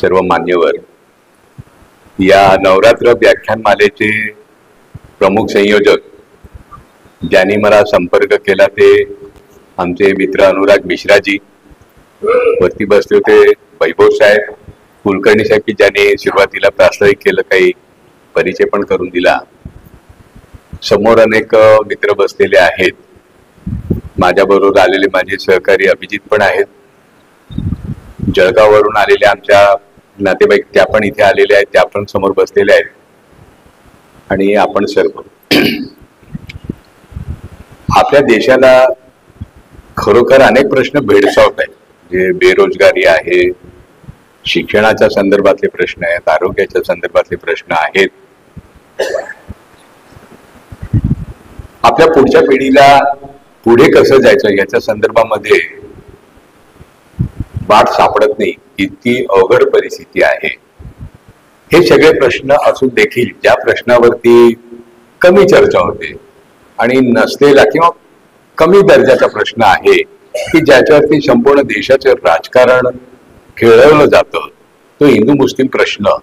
सर्व मान्यवर, या नवरात्र व्याख्यानमालेचे प्रमुख संयोजक ज्यांनी मला संपर्क केला ते आमचे मित्र अनुराग मिश्राजी, वरती बसले होते वैभव साहेब, कुलकर्णी साहेब की ज्यांनी सुरुवातीला प्रास्ताविक केलं, काही परिचय पण करून दिला. समोर अनेक मित्र बसलेले आहेत. माझ्याबरोबर आलेले माझे सहकारी अभिजित पण आहेत. जळगाववरून आलेले आमच्या नातेवाईक त्या पण इथे आलेले आहेत, त्या पण समोर बसलेले आहेत. आणि आपण सर्व आपल्या देशाला खरोखर अनेक प्रश्न भेडसावत आहेत. जे बेरोजगारी आहे, शिक्षणाच्या संदर्भातले प्रश्न आहेत, आरोग्याच्या संदर्भातले प्रश्न आहेत. आपल्या पुढच्या पिढीला पुढे कसं जायचं याच्या संदर्भामध्ये वाट सापडत नाही, इतकी अवघड परिस्थिती आहे. हे सगळे प्रश्न असून देखील ज्या प्रश्नावरती कमी चर्चा होते आणि नसलेला किंवा कमी दर्जाचा प्रश्न आहे की ज्याच्यावरती संपूर्ण देशाचे राजकारण खेळवलं जातं, तो हिंदू मुस्लिम प्रश्न.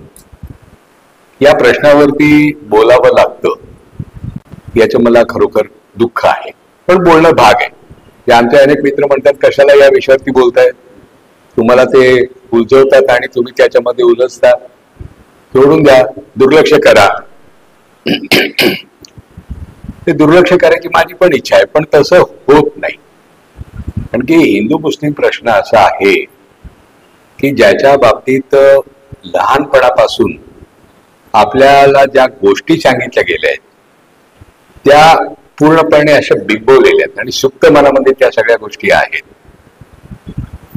या प्रश्नावरती बोलावं लागतं याचं मला खरोखर दुःख आहे, पण बोलणं भाग आहे. ते आमचे अनेक मित्र म्हणतात, कशाला या विषयावरती बोलताय, तुम्हाला ते उलझवतात आणि तुम्ही त्याच्यामध्ये उलझता, सोडून द्या, दुर्लक्ष करा. ते दुर्लक्ष करायची माझी पण इच्छा आहे, पण तसं होत नाही. कारण की हिंदू मुस्लिम प्रश्न असा आहे की ज्याच्या बाबतीत लहानपणापासून आपल्याला ज्या गोष्टी सांगितल्या गेल्या आहेत त्या पूर्णपणे अशा बिंबवलेल्या आहेत आणि सुप्त मनामध्ये त्या सगळ्या गोष्टी आहेत.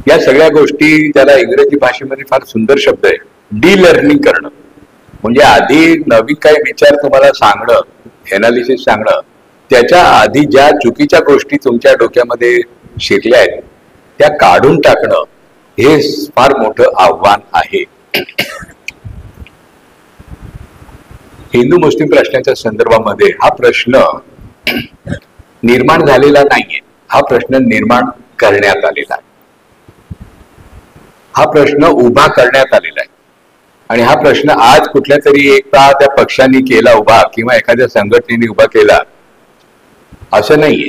या सगळ्या गोष्टी, त्याला इंग्रजी भाषेमध्ये फार सुंदर शब्द आहे, डी-लर्निंग करणं. म्हणजे आधी नवीन काही विचार तुम्हाला सांगणं, एनालिसिस सांगणं, त्याच्या आधी ज्या चुकीच्या गोष्टी तुमच्या डोक्यामध्ये शिरल्या आहेत त्या काढून टाकणं, हे फार मोठं आव्हान आहे. हिंदू मुस्लिम प्रश्नाच्या संदर्भामध्ये हा प्रश्न निर्माण झालेला नाहीये, हा प्रश्न निर्माण करण्यात आलेला आहे. हा प्रश्न उभा करण्यात आलेला आहे. आणि हा प्रश्न आज कुठल्या तरी एका त्या पक्षाने केला उभा किंवा एखाद्या संघटनेने उभा केला असं नाहीये.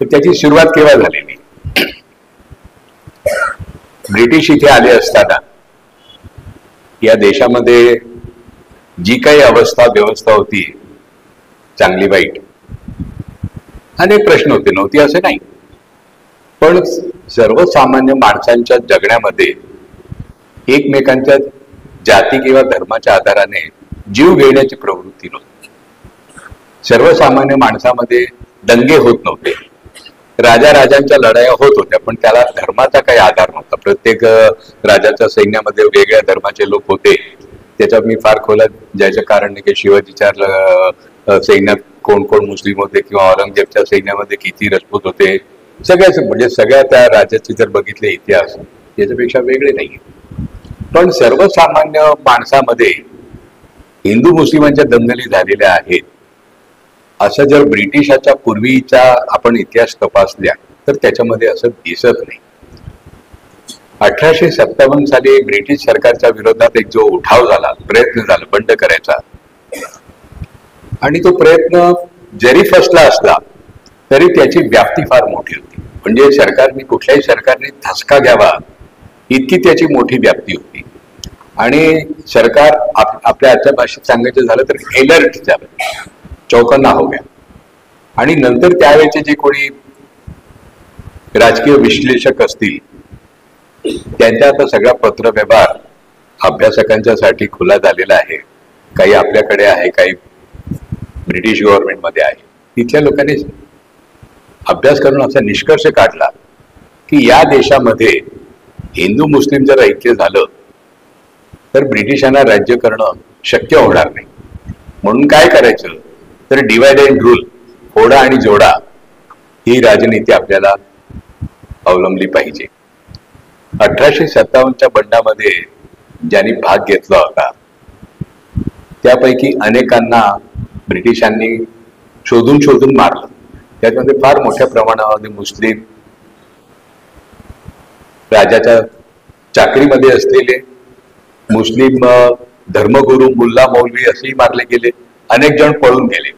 तर त्याची सुरुवात केव्हा झालेली? ब्रिटिश इथे आले असताना या देशामध्ये जी काही अवस्था व्यवस्था होती, चांगली वाईट, अनेक प्रश्न होते, नव्हती असं नाही. पण सर्वसामान्य माणसांच्या जगण्यामध्ये एकमेकांच्या जाती किंवा धर्माच्या आधाराने जीव घेण्याची प्रवृत्ती नव्हती. सर्वसामान्य माणसामध्ये दंगे होत नव्हते. राजांच्या लढाया होत होत्या, पण त्याला धर्माचा काही आधार नव्हता. प्रत्येक राजाच्या सैन्यामध्ये वेगळ्या धर्माचे लोक होते. त्याच्यात मी फार खोलात जायचं कारण नाही की शिवाजीच्या सैन्यात कोण कोण मुस्लिम होते किंवा औरंगजेबच्या सैन्यामध्ये किती राजपूत होते, सगळ्याच म्हणजे सगळ्या त्या राज्याचे जर बघितले इतिहास याच्यापेक्षा वेगळे नाही. पण सर्वसामान्य माणसामध्ये हिंदू मुस्लिमांच्या दंगली झालेल्या आहेत असं जर ब्रिटिशाच्या पूर्वीचा आपण इतिहास तपासल्या तर त्याच्यामध्ये असं दिसत नाही. 1857 साली ब्रिटिश सरकारच्या विरोधात एक जो उठाव झाला, प्रयत्न झाला बंड करायचा, आणि तो प्रयत्न जरी फसला असला तरी त्याची व्याप्ती फार मोठी होती. म्हणजे सरकारने, कुठल्याही सरकारने धसका घ्यावा इतकी त्याची मोठी व्याप्ती होती. आणि सरकार आपल्या आजच्या भाषेत सांगायचं झालं तर अलर्ट झालं, चौकन्ना हो गया. आणि नंतर त्यावेळेचे जे कोणी राजकीय विश्लेषक असतील त्यांच्या आता सगळा पत्रव्यवहार अभ्यासकांच्या साठी खुला झालेला आहे. काही आपल्याकडे आहे, काही ब्रिटिश गव्हर्नमेंटमध्ये आहे. तिथल्या लोकांनी अभ्यास करून असा निष्कर्ष काढला की या देशामध्ये हिंदू मुस्लिम जर ऐक्य झालं तर ब्रिटिशांना राज्य करणं शक्य होणार नाही. म्हणून काय करायचं तर डिवाइड अँड रूल, फोडा आणि जोडा, ही राजनीती आपल्याला अवलंबली पाहिजे. 1857च्या बंडामध्ये ज्यांनी भाग घेतला होता त्यापैकी अनेकांना ब्रिटिशांनी शोधून शोधून मारलं. त्यामध्ये फार मोठ्या प्रमाणामध्ये मुस्लिम, राजाच्या चाकरीमध्ये असलेले मुस्लिम धर्मगुरू मुल्ला मौलवी असेही मारले गेले, अनेक जण पळून गेले.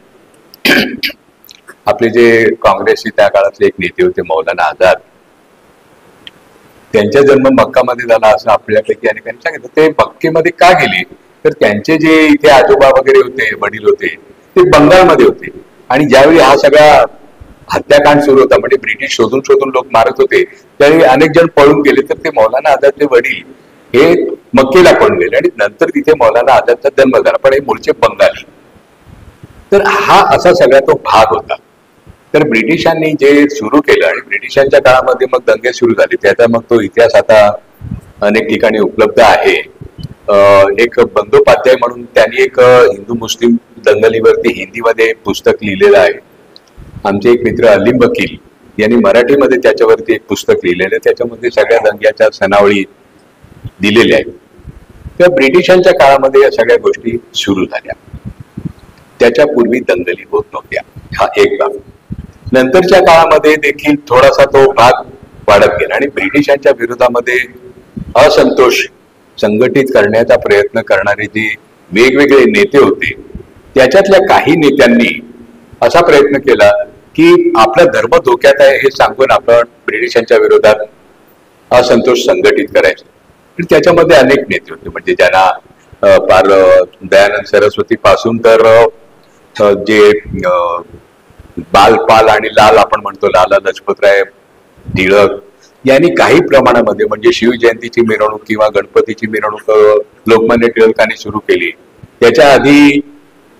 आपले जे काँग्रेसचे त्या काळातले एक नेते होते मौलाना आझाद, त्यांचा जन्म मक्कामध्ये झाला असं आपल्यापैकी अनेकांनी सांगितलं. ते मक्केमध्ये का गेले तर त्यांचे जे इथे आजोबा वगैरे होते, वडील होते, ते बंगालमध्ये होते. आणि ज्यावेळी हा सगळा हत्याकांड सुरू होता, म्हणजे ब्रिटिश शोधून शोधून लोक मारत होते, त्यावेळी अनेक जण पळून गेले. तर ते मौलाना आझादचे वडील हे मक्केला पळून गेले आणि नंतर तिथे मौलाना आझादचा जन्म झाला, पण हे मूळचे बंगाली. तर हा असा सगळा तो भाग होता. तर ब्रिटिशांनी जे सुरू केलं आणि ब्रिटिशांच्या काळामध्ये मग दंगे सुरू झाले, त्याचा मग तो इतिहास आता अनेक ठिकाणी उपलब्ध आहे. एक बंदोपाध्याय म्हणून त्यांनी एक हिंदू मुस्लिम दंगलीवरती हिंदीमध्ये पुस्तक लिहिलेलं आहे. आमचे एक मित्र अलीम वकील यांनी मराठीमध्ये त्याच्यावरती एक पुस्तक लिहिलेलं आहे. त्याच्यामध्ये सगळ्या दंग्याच्या सनावळी दिलेल्या आहेत. त्या ब्रिटिशांच्या काळामध्ये या सगळ्या गोष्टी सुरू झाल्या. त्याच्या पूर्वी दंगली होत नव्हत्या, हा एक भाग. नंतरच्या काळामध्ये देखील थोडासा तो भाग वाढत गेला आणि ब्रिटिशांच्या विरोधामध्ये असंतोष संघटित करण्याचा प्रयत्न करणारे जे वेगवेगळे नेते होते, त्याच्यातल्या काही नेत्यांनी असा प्रयत्न केला की आपला धर्म धोक्यात आहे हे सांगून आपण ब्रिटिशांच्या विरोधात असंतोष संघटित करायचं. त्याच्यामध्ये अनेक नेते होते, म्हणजे ज्यांना फार दयानंद सरस्वती पासून तर जे बालपाल आणि लाल आपण म्हणतो, लाला लजपतराय टिळक यांनी काही प्रमाणामध्ये म्हणजे शिवजयंतीची मिरवणूक किंवा गणपतीची मिरवणूक लोकमान्य टिळकांनी सुरू केली. त्याच्या आधी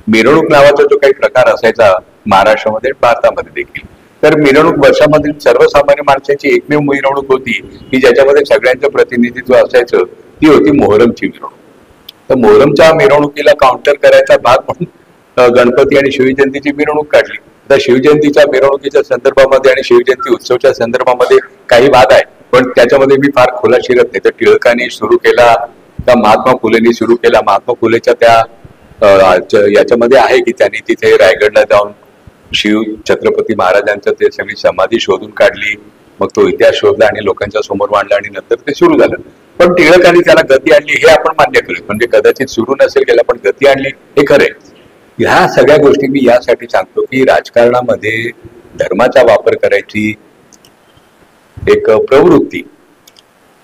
मिरवणूक नावाचा जो काही प्रकार असायचा महाराष्ट्रामध्ये भारतामध्ये देखील, तर मिरवणूक वर्षामधील सर्वसामान्य माणसाची एकमेव मिरवणूक होती की ज्याच्यामध्ये सगळ्यांचं प्रतिनिधित्व असायचं, ती होती मोहरमची मिरवणूक. तर मोहरमच्या मिरवणुकीला काउंटर करायचा भाग म्हणून गणपती आणि शिवजयंतीची मिरवणूक काढली. तर शिवजयंतीच्या मिरवणुकीच्या संदर्भामध्ये आणि शिवजयंती उत्सवच्या संदर्भामध्ये काही वाद आहे, पण त्याच्यामध्ये मी फार खोलात शिरत नाही. तर टिळकांनी सुरू केला का महात्मा फुलेंनी सुरू केला? महात्मा फुलेच्या त्या याच्यामध्ये आहे की त्यांनी तिथे रायगडला जाऊन शिव छत्रपती महाराजांचं ते सगळी समाधी शोधून काढली, मग तो इतिहास शोधला आणि लोकांच्या समोर मांडला आणि नंतर ते सुरू झालं. पण टिळकांनी त्याला गती आणली हे आपण मान्य करू, म्हणजे कदाचित सुरू नसेल केला पण गती आणली हे खरंय. ह्या सगळ्या गोष्टी मी यासाठी सांगतो की राजकारणामध्ये धर्माचा वापर करायची एक प्रवृत्ती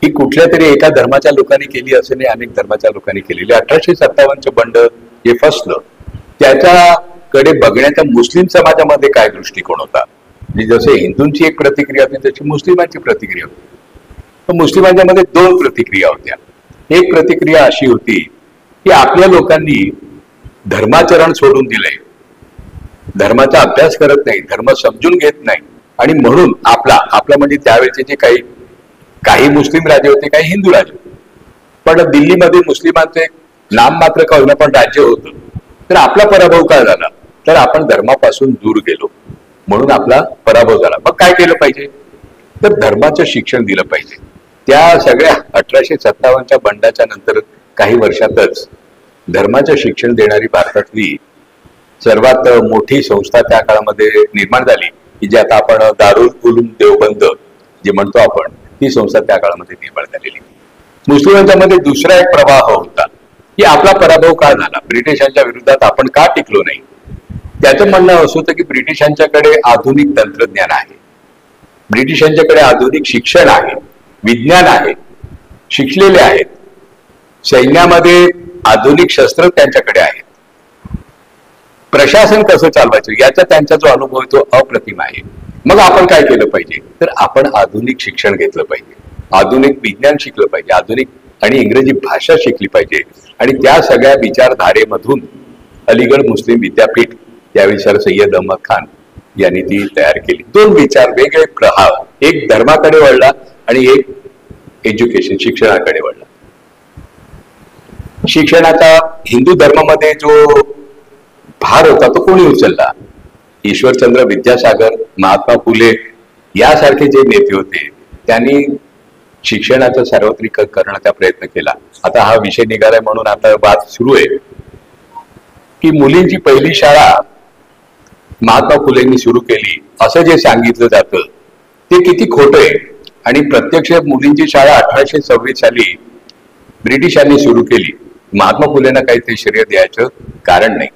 ही कुठल्या तरी एका धर्माच्या लोकांनी केली असं नाही, अनेक धर्माच्या लोकांनी केलेली. 1857चं बंड जे फसलं त्याच्याकडे बघण्याचा मुस्लिम समाजामध्ये काय दृष्टिकोन होता, म्हणजे जसे हिंदूंची एक प्रतिक्रिया होती तशी मुस्लिमांची प्रतिक्रिया होती. तर मुस्लिमांच्या मध्ये दोन प्रतिक्रिया होत्या. एक प्रतिक्रिया अशी होती की आपल्या लोकांनी धर्माचरण सोडून दिलंय, धर्माचा अभ्यास करत नाही, धर्म समजून घेत नाही, आणि म्हणून आपला म्हणजे त्यावेळेचे जे काही मुस्लिम राजे होते, काही हिंदू राजे होते, पण दिल्लीमध्ये मुस्लिमांचे नाम मात्र का होईना पण राज्य होतं. तर आपला पराभव काय झाला तर आपण धर्मापासून दूर गेलो, म्हणून आपला पराभव झाला. मग काय केलं पाहिजे तर धर्माचं शिक्षण दिलं पाहिजे. त्या सगळ्या 1857च्या बंडाच्या नंतर काही वर्षातच धर्माचं शिक्षण देणारी भारतातली सर्वात मोठी संस्था त्या काळामध्ये निर्माण झाली की जे आता आपण दारुल उलूम देवबंद जे म्हणतो आपण, ती संस्था त्या काळामध्ये निर्माण झालेली. मुस्लिमांच्या मध्ये दुसरा एक प्रवाह होता की आपला पराभव का झाला, ब्रिटिशांच्या विरोधात आपण का टिकलो नाही. त्याचं म्हणणं असं होतं की ब्रिटिशांच्याकडे आधुनिक तंत्रज्ञान आहे, ब्रिटिशांच्याकडे आधुनिक शिक्षण आहे, विज्ञान आहे, शिकलेले आहेत, सैन्यामध्ये आधुनिक शस्त्र त्यांच्याकडे आहेत, प्रशासन कसं चालवायचं याचा त्यांचा जो अनुभव आहे तो अप्रतिम आहे. मग आपण काय केलं पाहिजे तर आपण आधुनिक शिक्षण घेतलं पाहिजे, आधुनिक विज्ञान शिकलं पाहिजे, आधुनिक आणि इंग्रजी भाषा शिकली पाहिजे. आणि त्या सगळ्या विचारधारेमधून अलीगड मुस्लिम विद्यापीठ त्यावेळी सर सय्यद अहमद खान यांनी ती तयार केली. दोन विचार वेगळे प्रभाव, एक धर्माकडे वळला आणि एक एज्युकेशन शिक्षणाकडे वळला. शिक्षणाचा हिंदू धर्मामध्ये जो भार होता तो कोणी उचलला? ईश्वरचंद्र विद्यासागर, महात्मा फुले यासारखे जे नेते होते त्यांनी शिक्षणाचा सार्वत्रिक करण्याचा प्रयत्न केला. आता हा विषय निघालाय म्हणून आता वाद सुरू आहे की मुलींची पहिली शाळा महात्मा फुलेंनी सुरू केली असं जे सांगितलं जातं ते किती खोटं आहे. आणि प्रत्यक्ष मुलींची शाळा 1826 साली ब्रिटिशांनी सुरू केली, महात्मा फुलेंना काही ते श्रेय द्यायचं कारण नाही.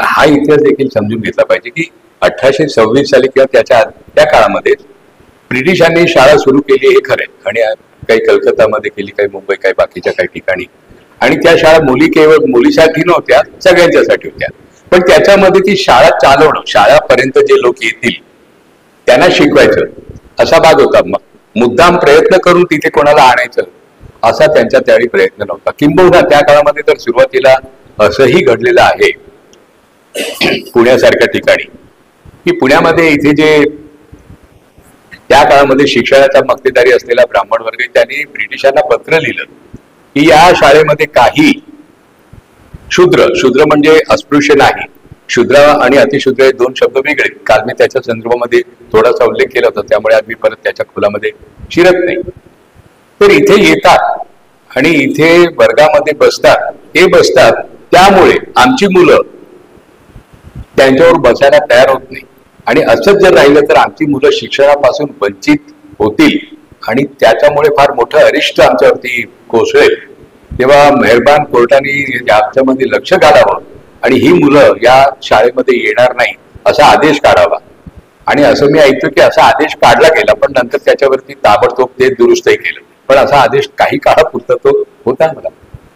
हा इतिहास देखील समजून घेतला पाहिजे की 1826 साली किंवा त्या काळामध्ये ब्रिटिशांनी शाळा सुरू केली हे खरंय, आणि काही कलकत्तामध्ये केली, काही मुंबई, काही बाकीच्या काही ठिकाणी. आणि त्या शाळा केवळ मुलीसाठी नव्हत्या, सगळ्यांच्यासाठी होत्या. पण त्याच्यामध्ये ती शाळा चालवणं, शाळापर्यंत जे लोक येतील त्यांना शिकवायचं असा भाग होता. मुद्दाम प्रयत्न करून तिथे कोणाला आणायचं असा त्यांचा त्यावेळी प्रयत्न नव्हता. किंबहुना त्या काळामध्ये तर सुरुवातीला असंही घडलेलं आहे पुण्यासारख्या ठिकाणी, की पुण्यामध्ये इथे जे त्या काळामध्ये शिक्षणाचा मक्तेदारी असलेला ब्राह्मण वर्ग, त्यांनी ब्रिटिशांना पत्र लिहिलं की या शाळेमध्ये काही शूद्र म्हणजे अस्पृश्य नाही, शूद्र आणि अतिशूद्र हे दोन शब्द वेगळे. काल मी त्याच्या संदर्भामध्ये थोडासा उल्लेख केला होता, त्यामुळे आज मी परत त्याच्या खोलामध्ये शिरत नाही. तर इथे येतात आणि इथे वर्गामध्ये बसतात, त्यामुळे आमची मुलं त्यांच्यावर बसायला तयार होत नाही. आणि असंच जर राहिलं तर आमची मुलं शिक्षणापासून वंचित होतील आणि त्याच्यामुळे फार मोठं अरिष्ट आमच्यावरती कोसळेल. तेव्हा मेहरबान कोर्टाने याच्यामध्ये लक्ष घालावं आणि ही मुलं या शाळेमध्ये येणार नाही असा आदेश काढावा. आणि असं मी ऐकतो की असा आदेश काढला गेला, पण नंतर त्याच्यावरती ताबडतोब ते दुरुस्तही केलं. पण असा आदेश काही काळापुरता तो होता मला.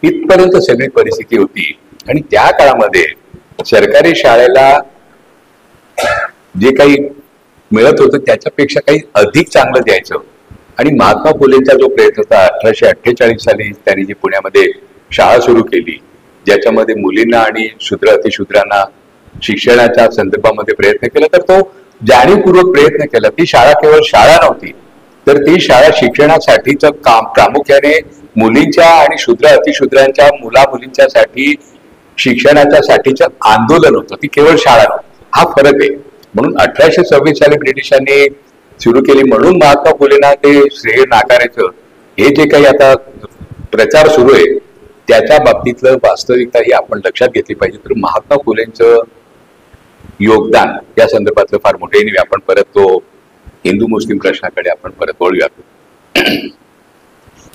इथपर्यंत सगळी परिस्थिती होती. आणि त्या काळामध्ये सरकारी शाळेला जे काही मिळत होतं त्याच्यापेक्षा काही अधिक चांगलं द्यायचं. आणि महात्मा फुलेंचा जो प्रयत्न होता 1848 साली त्यांनी जी पुण्यामध्ये शाळा सुरू केली, ज्याच्यामध्ये मुलींना आणि शूद्र अतिशूद्रांना शिक्षणाच्या संदर्भामध्ये प्रयत्न केला, तर तो जाणीवपूर्वक प्रयत्न केला. ती शाळा केवळ शाळा नव्हती, तर ती शाळा शिक्षणासाठीचं काम, प्रामुख्याने मुलींच्या आणि शूद्र अतिशूद्रांच्या मुलींच्यासाठी शिक्षणाच्या साठीचं आंदोलन होतं. ती केवळ शाळा नव्हती. हा फरक आहे. म्हणून 1826 साली ब्रिटिशांनी सुरू केली म्हणून महात्मा फुलेंना ते श्रेय नाकारायचं, हे जे काही आता प्रचार सुरू आहे त्याच्या बाबतीतलं वास्तविकता ही आपण लक्षात घेतली पाहिजे. तर महात्मा फुलेंचं योगदान या संदर्भातलं फार मोठे. आपण परत तो हिंदू मुस्लिम प्रश्नाकडे आपण परत वळूया.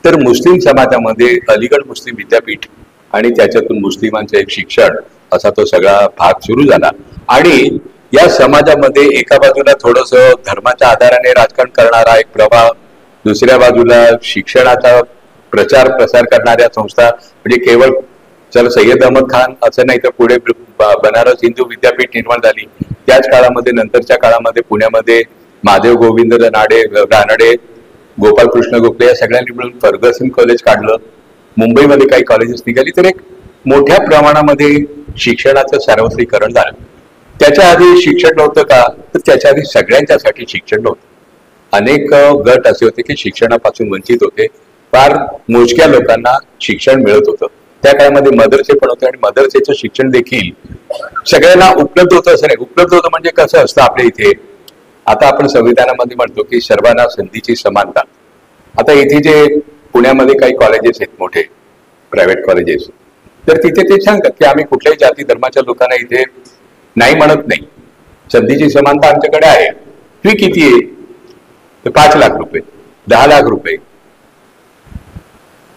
तर मुस्लिम समाजामध्ये अलीगड मुस्लिम विद्यापीठ आणि त्याच्यातून मुस्लिमांचं एक शिक्षण असा तो सगळा भाग सुरू झाला. आणि या समाजामध्ये एका बाजूला थोडस धर्माच्या आधाराने राजकारण करणारा एक प्रवाह, दुसऱ्या बाजूला शिक्षणाचा प्रचार प्रसार करणाऱ्या संस्था, म्हणजे केवळ चल सय्यद अहमद खान असं नाही, तर पुढे बनारस हिंदू विद्यापीठ निर्माण झाली. त्याच काळामध्ये नंतरच्या काळामध्ये पुण्यामध्ये महादेव गोविंद रानडे, गोपालकृष्ण गोखले या सगळ्यांनी मिळून फर्गसन कॉलेज काढलं. मुंबईमध्ये काही कॉलेजेस निघाली. तर एक मोठ्या प्रमाणामध्ये शिक्षणाचं सार्वत्रिकरण झालं. त्याच्या आधी शिक्षण नव्हतं का? तर त्याच्या आधी सगळ्यांच्यासाठी शिक्षण नव्हतं. अनेक गट असे होते की शिक्षणापासून वंचित होते. फार मोजक्या लोकांना शिक्षण मिळत होतं. त्या काळामध्ये मदरसे पण होते आणि मदरसेचं शिक्षण देखील सगळ्यांना उपलब्ध होतं असं नाही. उपलब्ध होतं म्हणजे कसं असतं आपल्या इथे, आता आपण संविधानामध्ये म्हणतो की सर्वांना संधीची समानता. आता इथे जे पुण्यामध्ये काही कॉलेजेस आहेत मोठे प्रायव्हेट कॉलेजेस, तर तिथे ते सांगतात की आम्ही कुठल्याही जाती धर्माच्या लोकांना इथे नाही म्हणत नाही, संधीची समानता आमच्याकडे आहे. फी किती आहे? तर 5 लाख रुपये, 10 लाख रुपये.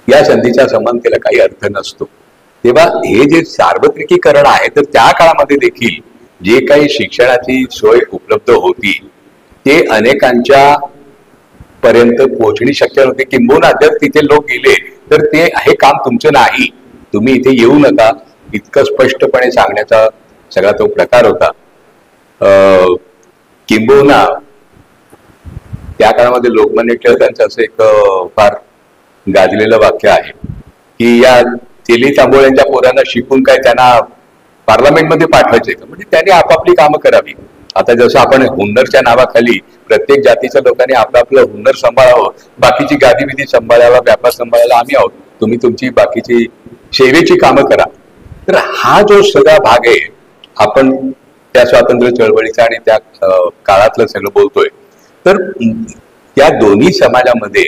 या संधीच्या समानतेला काही अर्थ नसतो. तेव्हा हे जे सार्वत्रिकीकरण आहे, तर त्या काळामध्ये देखील जे काही शिक्षणाची सोय उपलब्ध होती ते अनेकांच्या पर्यंत पोहोचणी शक्य नव्हती. किंबहुना जर तिथे लोक गेले तर ते हे काम तुमचं नाही, तुम्ही इथे येऊ नका, इतकं स्पष्टपणे सांगण्याचा सगळा तो प्रकार होता. किंबहुना त्या काळामध्ये लोकमान्य टिळकांचं असं एक फार गाजलेलं वाक्य आहे की या तेली तांबोळ्यांच्या पोरांना शिकून काय त्यांना पार्लमेंटमध्ये पाठवायचंय का? म्हणजे त्यांनी आपापली कामं करावी. आता जसं आपण हुन्नरच्या नावाखाली प्रत्येक जातीच्या लोकांनी आपलं हुन्नर सांभाळावं, बाकीची गादीविधी सांभाळावा, व्यापार सांभाळायला आम्ही आहोत, तुम्ही तुमची बाकीची सेवेची कामं करा. तर हा जो सगळा भाग आहे, आपण त्या स्वातंत्र्य चळवळीचा आणि त्या काळातलं सगळं बोलतोय. तर त्या दोन्ही समाजामध्ये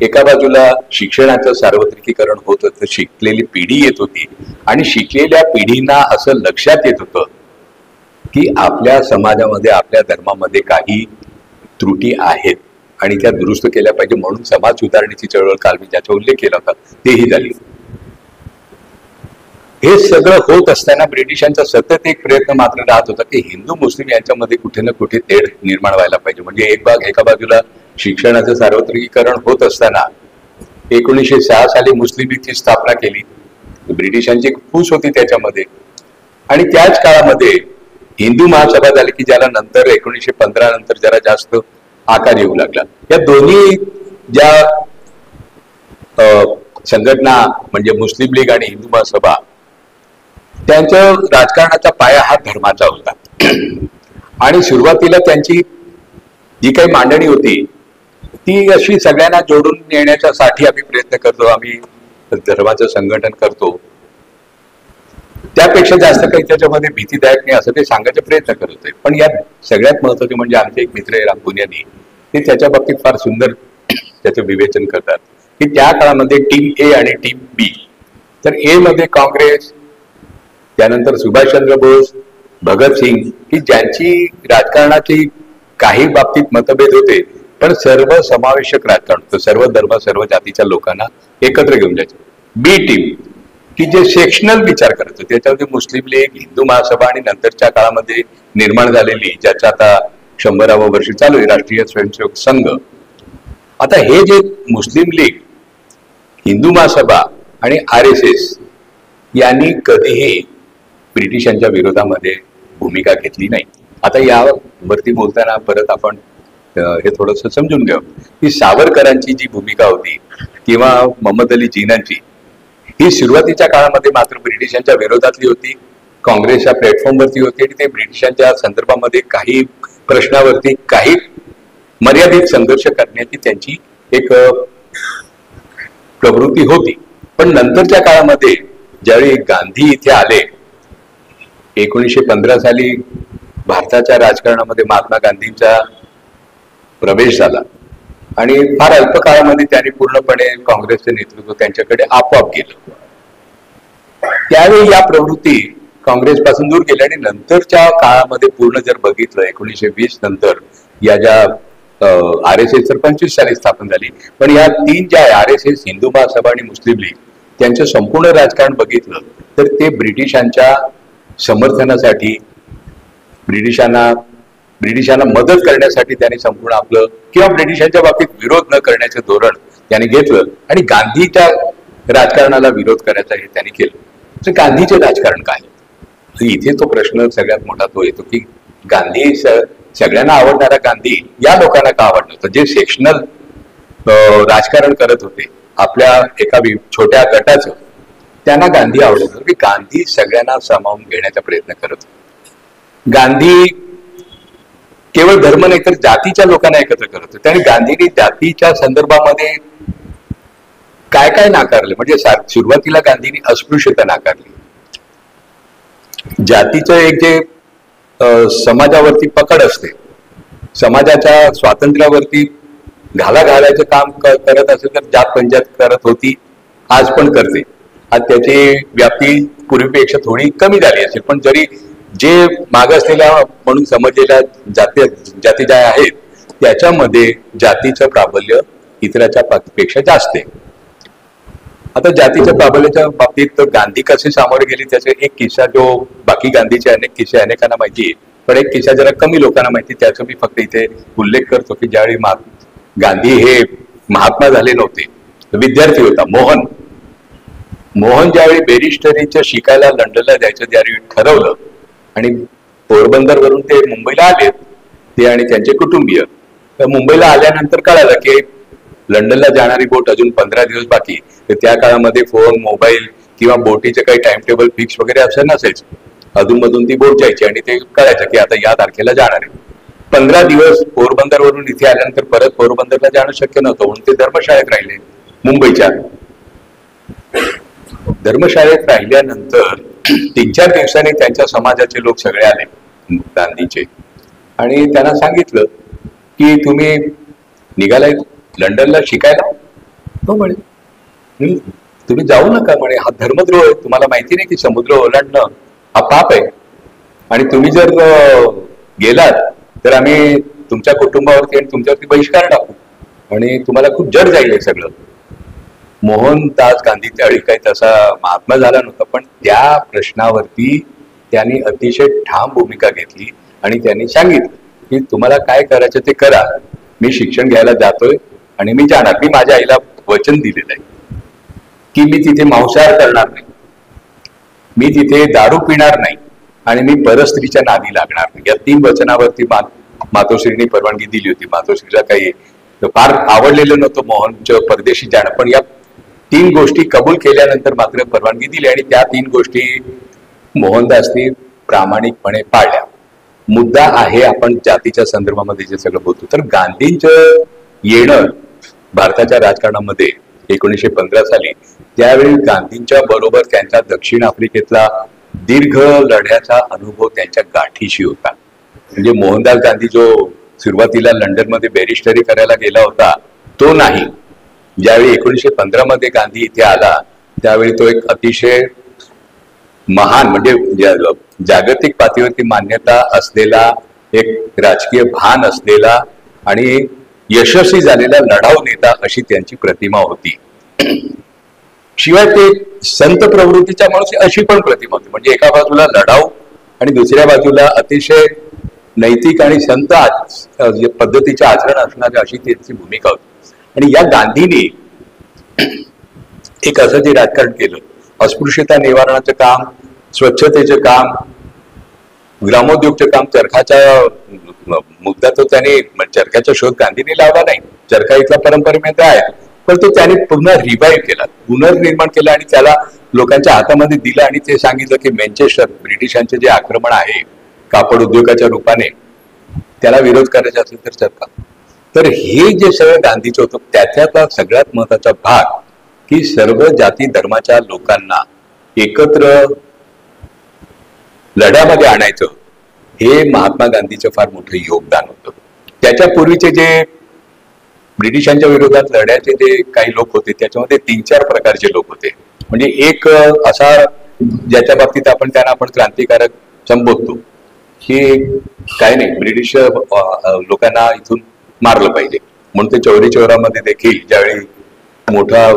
एका बाजूला शिक्षणाचं सार्वत्रिकीकरण होत होतं, शिकलेली पिढी येत होती आणि शिकलेल्या पिढींना असं लक्षात येत होतं की आपल्या समाजामध्ये, आपल्या धर्मामध्ये काही त्रुटी आहेत आणि त्या दुरुस्त केल्या पाहिजे म्हणून समाज सुधारणेची चळवळ काल मी ज्याचा उल्लेख केला होता तेही झाली. हे सगळं होत असताना ब्रिटिशांचा सतत एक प्रयत्न मात्र राहत होता की हिंदू मुस्लिम यांच्यामध्ये कुठे ना कुठे तेढ निर्माण व्हायला पाहिजे. म्हणजे एका बाजूला शिक्षणाचं सार्वत्रिकीकरण होत असताना 1906 साली मुस्लिम लीगची स्थापना केली. ब्रिटिशांची फूस होती त्याच्यामध्ये. आणि त्याच काळामध्ये हिंदू महासभा झाली की ज्याला नंतर 1915 नंतर जरा जास्त आकार येऊ लागला. या दोन्ही ज्या संघटना म्हणजे मुस्लिम लीग आणि हिंदू महासभा त्यांच्या राजकारणाचा पाया हा धर्माचा होता. आणि सुरुवातीला त्यांची जी काही मांडणी होती ती अशी सगळ्यांना जोडून नेण्यासाठी आम्ही प्रयत्न करतो, आम्ही धर्माचं संघटन करतो. त्यापेक्षा जास्त काही त्याच्यामध्ये भीतीदायक नाही असं ते सांगायचा प्रयत्न करत होते. पण यात सगळ्यात महत्वाचे म्हणजे आमचे एक मित्र राम पुनियानी ते त्याच्या बाबतीत फार सुंदर त्याचं विवेचन करतात की त्या काळामध्ये टीम ए आणि टीम बी. तर ए मध्ये काँग्रेस, त्यानंतर सुभाषचंद्र बोस, भगतसिंग की ज्यांची राजकारणाची काही बाबतीत मतभेद होते पण सर्व समावेशक राजकारण होतं, सर्व धर्म सर्व जातीच्या लोकांना एकत्र घेऊन जायचं. बी टीम की जे सेक्शनल विचार करत होते त्याच्यामध्ये मुस्लिम लीग, हिंदू महासभा आणि नंतरच्या काळामध्ये निर्माण झालेली ज्याच्या आता 100वे वर्ष चालू आहे राष्ट्रीय स्वयंसेवक संघ. आता हे जे मुस्लिम लीग, हिंदू महासभा आणि RSS यांनी कधीही ब्रिटिशांच्या विरोधामध्ये भूमिका घेतली नाही. आता यावरती बोलताना परत आपण हे थोडस समजून घ्यावं की सावरकरांची जी भूमिका होती किंवा मोहम्मद अली जिन्नांची ही सुरुवातीच्या काळामध्ये मात्र ब्रिटिशांच्या विरोधातली होती, काँग्रेसच्या प्लॅटफॉर्मवरती होती आणि ते ब्रिटिशांच्या संदर्भामध्ये काही प्रश्नावरती काही मर्यादित संघर्ष करण्याची त्यांची एक प्रवृत्ती होती. पण नंतरच्या काळामध्ये ज्यावेळी गांधी इथे आले 1915 साली भारताच्या राजकारणामध्ये महात्मा गांधींचा प्रवेश झाला आणि फार अल्प काळामध्ये त्यांनी पूर्णपणे काँग्रेसचे नेतृत्व त्यांच्याकडे आपोआप केलं. त्यावेळी या प्रवृत्ती काँग्रेसपासून दूर गेल्या आणि नंतरच्या काळामध्ये पूर्ण जर बघितलं 1920 नंतर या ज्या RSS तर 25 साली स्थापन झाली. पण या तीन ज्या RSS, हिंदू महासभा आणि मुस्लिम लीग त्यांचं संपूर्ण राजकारण बघितलं तर ते ब्रिटिशांच्या समर्थनासाठी ब्रिटिशांना मदत करण्यासाठी त्यांनी संपूर्ण आपलं किंवा ब्रिटिशांच्या बाबतीत विरोध न करण्याचं धोरण त्यांनी घेतलं आणि गांधीच्या राजकारणाला विरोध करायचा हे त्यांनी केलं. तर गांधीचे राजकारण काय? इथे तो प्रश्न सगळ्यात मोठा तो येतो की गांधी सगळ्यांना आवडणारा गांधी या लोकांना का आवडलं होतं जे सेक्शनल राजकारण करत होते आपल्या एका छोट्या गटाचं, त्यांना गांधी आवडत होतं की गांधी सगळ्यांना सामावून घेण्याचा प्रयत्न करत होते. गांधी केवळ धर्म नाही तर जातीच्या लोकांना एकत्र करत होते. त्याने गांधींनी जातीच्या संदर्भामध्ये काय काय नाकारले म्हणजे सुरुवातीला गांधींनी अस्पृश्यता नाकारली. जातीचं एक जे समाजावरती पकड असते, समाजाच्या स्वातंत्र्यावरती घाला घालायचं काम करत असेल तर जात पंचायत करत होती, आज पण करते. आज त्याची व्याप्ती पूर्वीपेक्षा थोडी कमी झाली असेल पण जरी जे मागासलेल्या म्हणून समजलेल्या जाती ज्या आहेत त्याच्यामध्ये जातीचं प्राबल्य इतराच्या पेक्षा जास्त आहे. आता जातीच्या प्राबल्याच्या बाबतीत गांधी कसे सामोरे गेले त्याचा एक किस्सा जो बाकी गांधीचे अनेक किस्से अनेकांना माहिती आहे पण एक किस्सा जरा कमी लोकांना माहिती त्याचा मी फक्त इथे उल्लेख करतो की ज्यावेळी गांधी हे महात्मा झाले नव्हते, विद्यार्थी होता मोहन ज्यावेळी बॅरिस्टरीचं शिकायला लंडनला जायचं ज्यावेळी ठरवलं आणि पोरबंदर वरून ते मुंबईला आले ते आणि त्यांचे कुटुंबीय, तर मुंबईला आल्यानंतर कळालं की लंडनला जाणारी बोट अजून 15 दिवस बाकी. तर त्या काळामध्ये फोन, मोबाईल किंवा बोटीचे काही टाइम टेबल फिक्स वगैरे असं नसायचं. अधूनमधून ती बोट जायची आणि ते कळायचं की आता या तारखेला जाणार आहे. 15 दिवस पोरबंदरवरून इथे आल्यानंतर परत पोरबंदरला जाणं शक्य नव्हतं म्हणून ते धर्मशाळेत राहिले. मुंबईच्या धर्मशाळेत राहिल्यानंतर 3-4 दिवसांनी त्यांच्या समाजाचे लोक सगळे आले गांधीचे आणि त्यांना सांगितलं की तुम्ही निघालाय लंडनला शिकायला. तो म्हणे तुम्ही जाऊ नका म्हणे, हा धर्मद्रोह आहे. तुम्हाला माहिती नाही की समुद्र ओलांडणं हा पाप आहे आणि तुम्ही जर गेलात तर आम्ही तुमच्या कुटुंबावरती आणि तुमच्यावरती बहिष्कार टाकू. आणि तुम्हाला खूप जड जाईल हे सगळं. मोहनदास गांधी त्यावेळी काही तसा महात्मा झाला नव्हता, पण त्या प्रश्नावरती त्यांनी अतिशय ठाम भूमिका घेतली आणि त्यांनी सांगितलं की तुम्हाला काय करायचं ते करा, मी शिक्षण घ्यायला जातोय आणि मी जाणार. मी माझ्या आईला वचन दिलेलं आहे की मी तिथे मांसाहार करणार नाही, मी तिथे दारू पिणार नाही आणि मी परस्त्रीच्या नादी लागणार नाही. या 3 वचनावरती मातोश्रींनी परवानगी दिली होती. मातोश्रीला काही फार आवडलेलं नव्हतं मोहनचं परदेशी जाणं, पण या 3 गोष्टी कबूल केल्यानंतर मात्र परवानगी दिली आणि त्या 3 गोष्टी मोहनदासनी प्रामाणिकपणे पाळल्या. मुद्दा आहे आपण जातीच्या संदर्भामध्ये जे सगळं बोलतो, तर गांधींचं येणं भारताच्या राजकारणामध्ये 1915 साली, त्यावेळी गांधींच्या बरोबर त्यांचा दक्षिण आफ्रिकेतला दीर्घ लढ्याचा अनुभव त्यांच्या गाठीशी होता. म्हणजे मोहनदास गांधी जो सुरुवातीला लंडनमध्ये बॅरिस्टरी करायला गेला होता तो नाही. ज्यावेळी 1915 मध्ये गांधी इथे आला त्यावेळी तो एक अतिशय महान, म्हणजे जागतिक पातळीवरती मान्यता असलेला, एक राजकीय भान असलेला आणि यशस्वी झालेला लढाऊ नेता अशी त्यांची प्रतिमा होती. शिवाय ते संत प्रवृत्तीचा माणूस अशी पण प्रतिमा होती. म्हणजे एका बाजूला लढाऊ आणि दुसऱ्या बाजूला अतिशय नैतिक आणि संत पद्धतीचे आचरण असणारी अशी त्यांची भूमिका होती. आणि या गांधींनी एक असं जे राजकारण केलं, अस्पृश्यता निवारणाचं काम, स्वच्छतेचं काम, ग्रामोद्योगचं काम, चरखाचा मुद्दा तो त्याने, चरख्याचा शोध गांधींनी लावला नाही, चरखा इथला परंपरेमध्ये आहे, पण तो त्याने पुन्हा रिवाईव्ह केला, पुनर्निर्माण केला आणि त्याला लोकांच्या हातामध्ये दिलं आणि ते सांगितलं की मँचेस्टर, ब्रिटिशांचे जे आक्रमण आहे कापड उद्योगाच्या रूपाने, त्याला विरोध करायचा असेल तर चरखा. तर हे जे सगळं गांधीचं होतं त्याच्यातला सगळ्यात महत्वाचा भाग की सर्व जाती धर्माच्या लोकांना एकत्र लढ्यामध्ये आणायचं, हे महात्मा गांधीचं फार मोठं योगदान होतं. त्याच्या पूर्वीचे जे ब्रिटिशांच्या विरोधात लढ्याचे जे काही लोक होते त्याच्यामध्ये 3-4 प्रकारचे लोक होते. म्हणजे एक असा ज्याच्या बाबतीत त्यांना आपण क्रांतिकारक संबोधतो की काही नाही, ब्रिटिश लोकांना इथून मारलं पाहिजे म्हणून ते चौरी चौरामध्ये देखील ज्यावेळी मोठा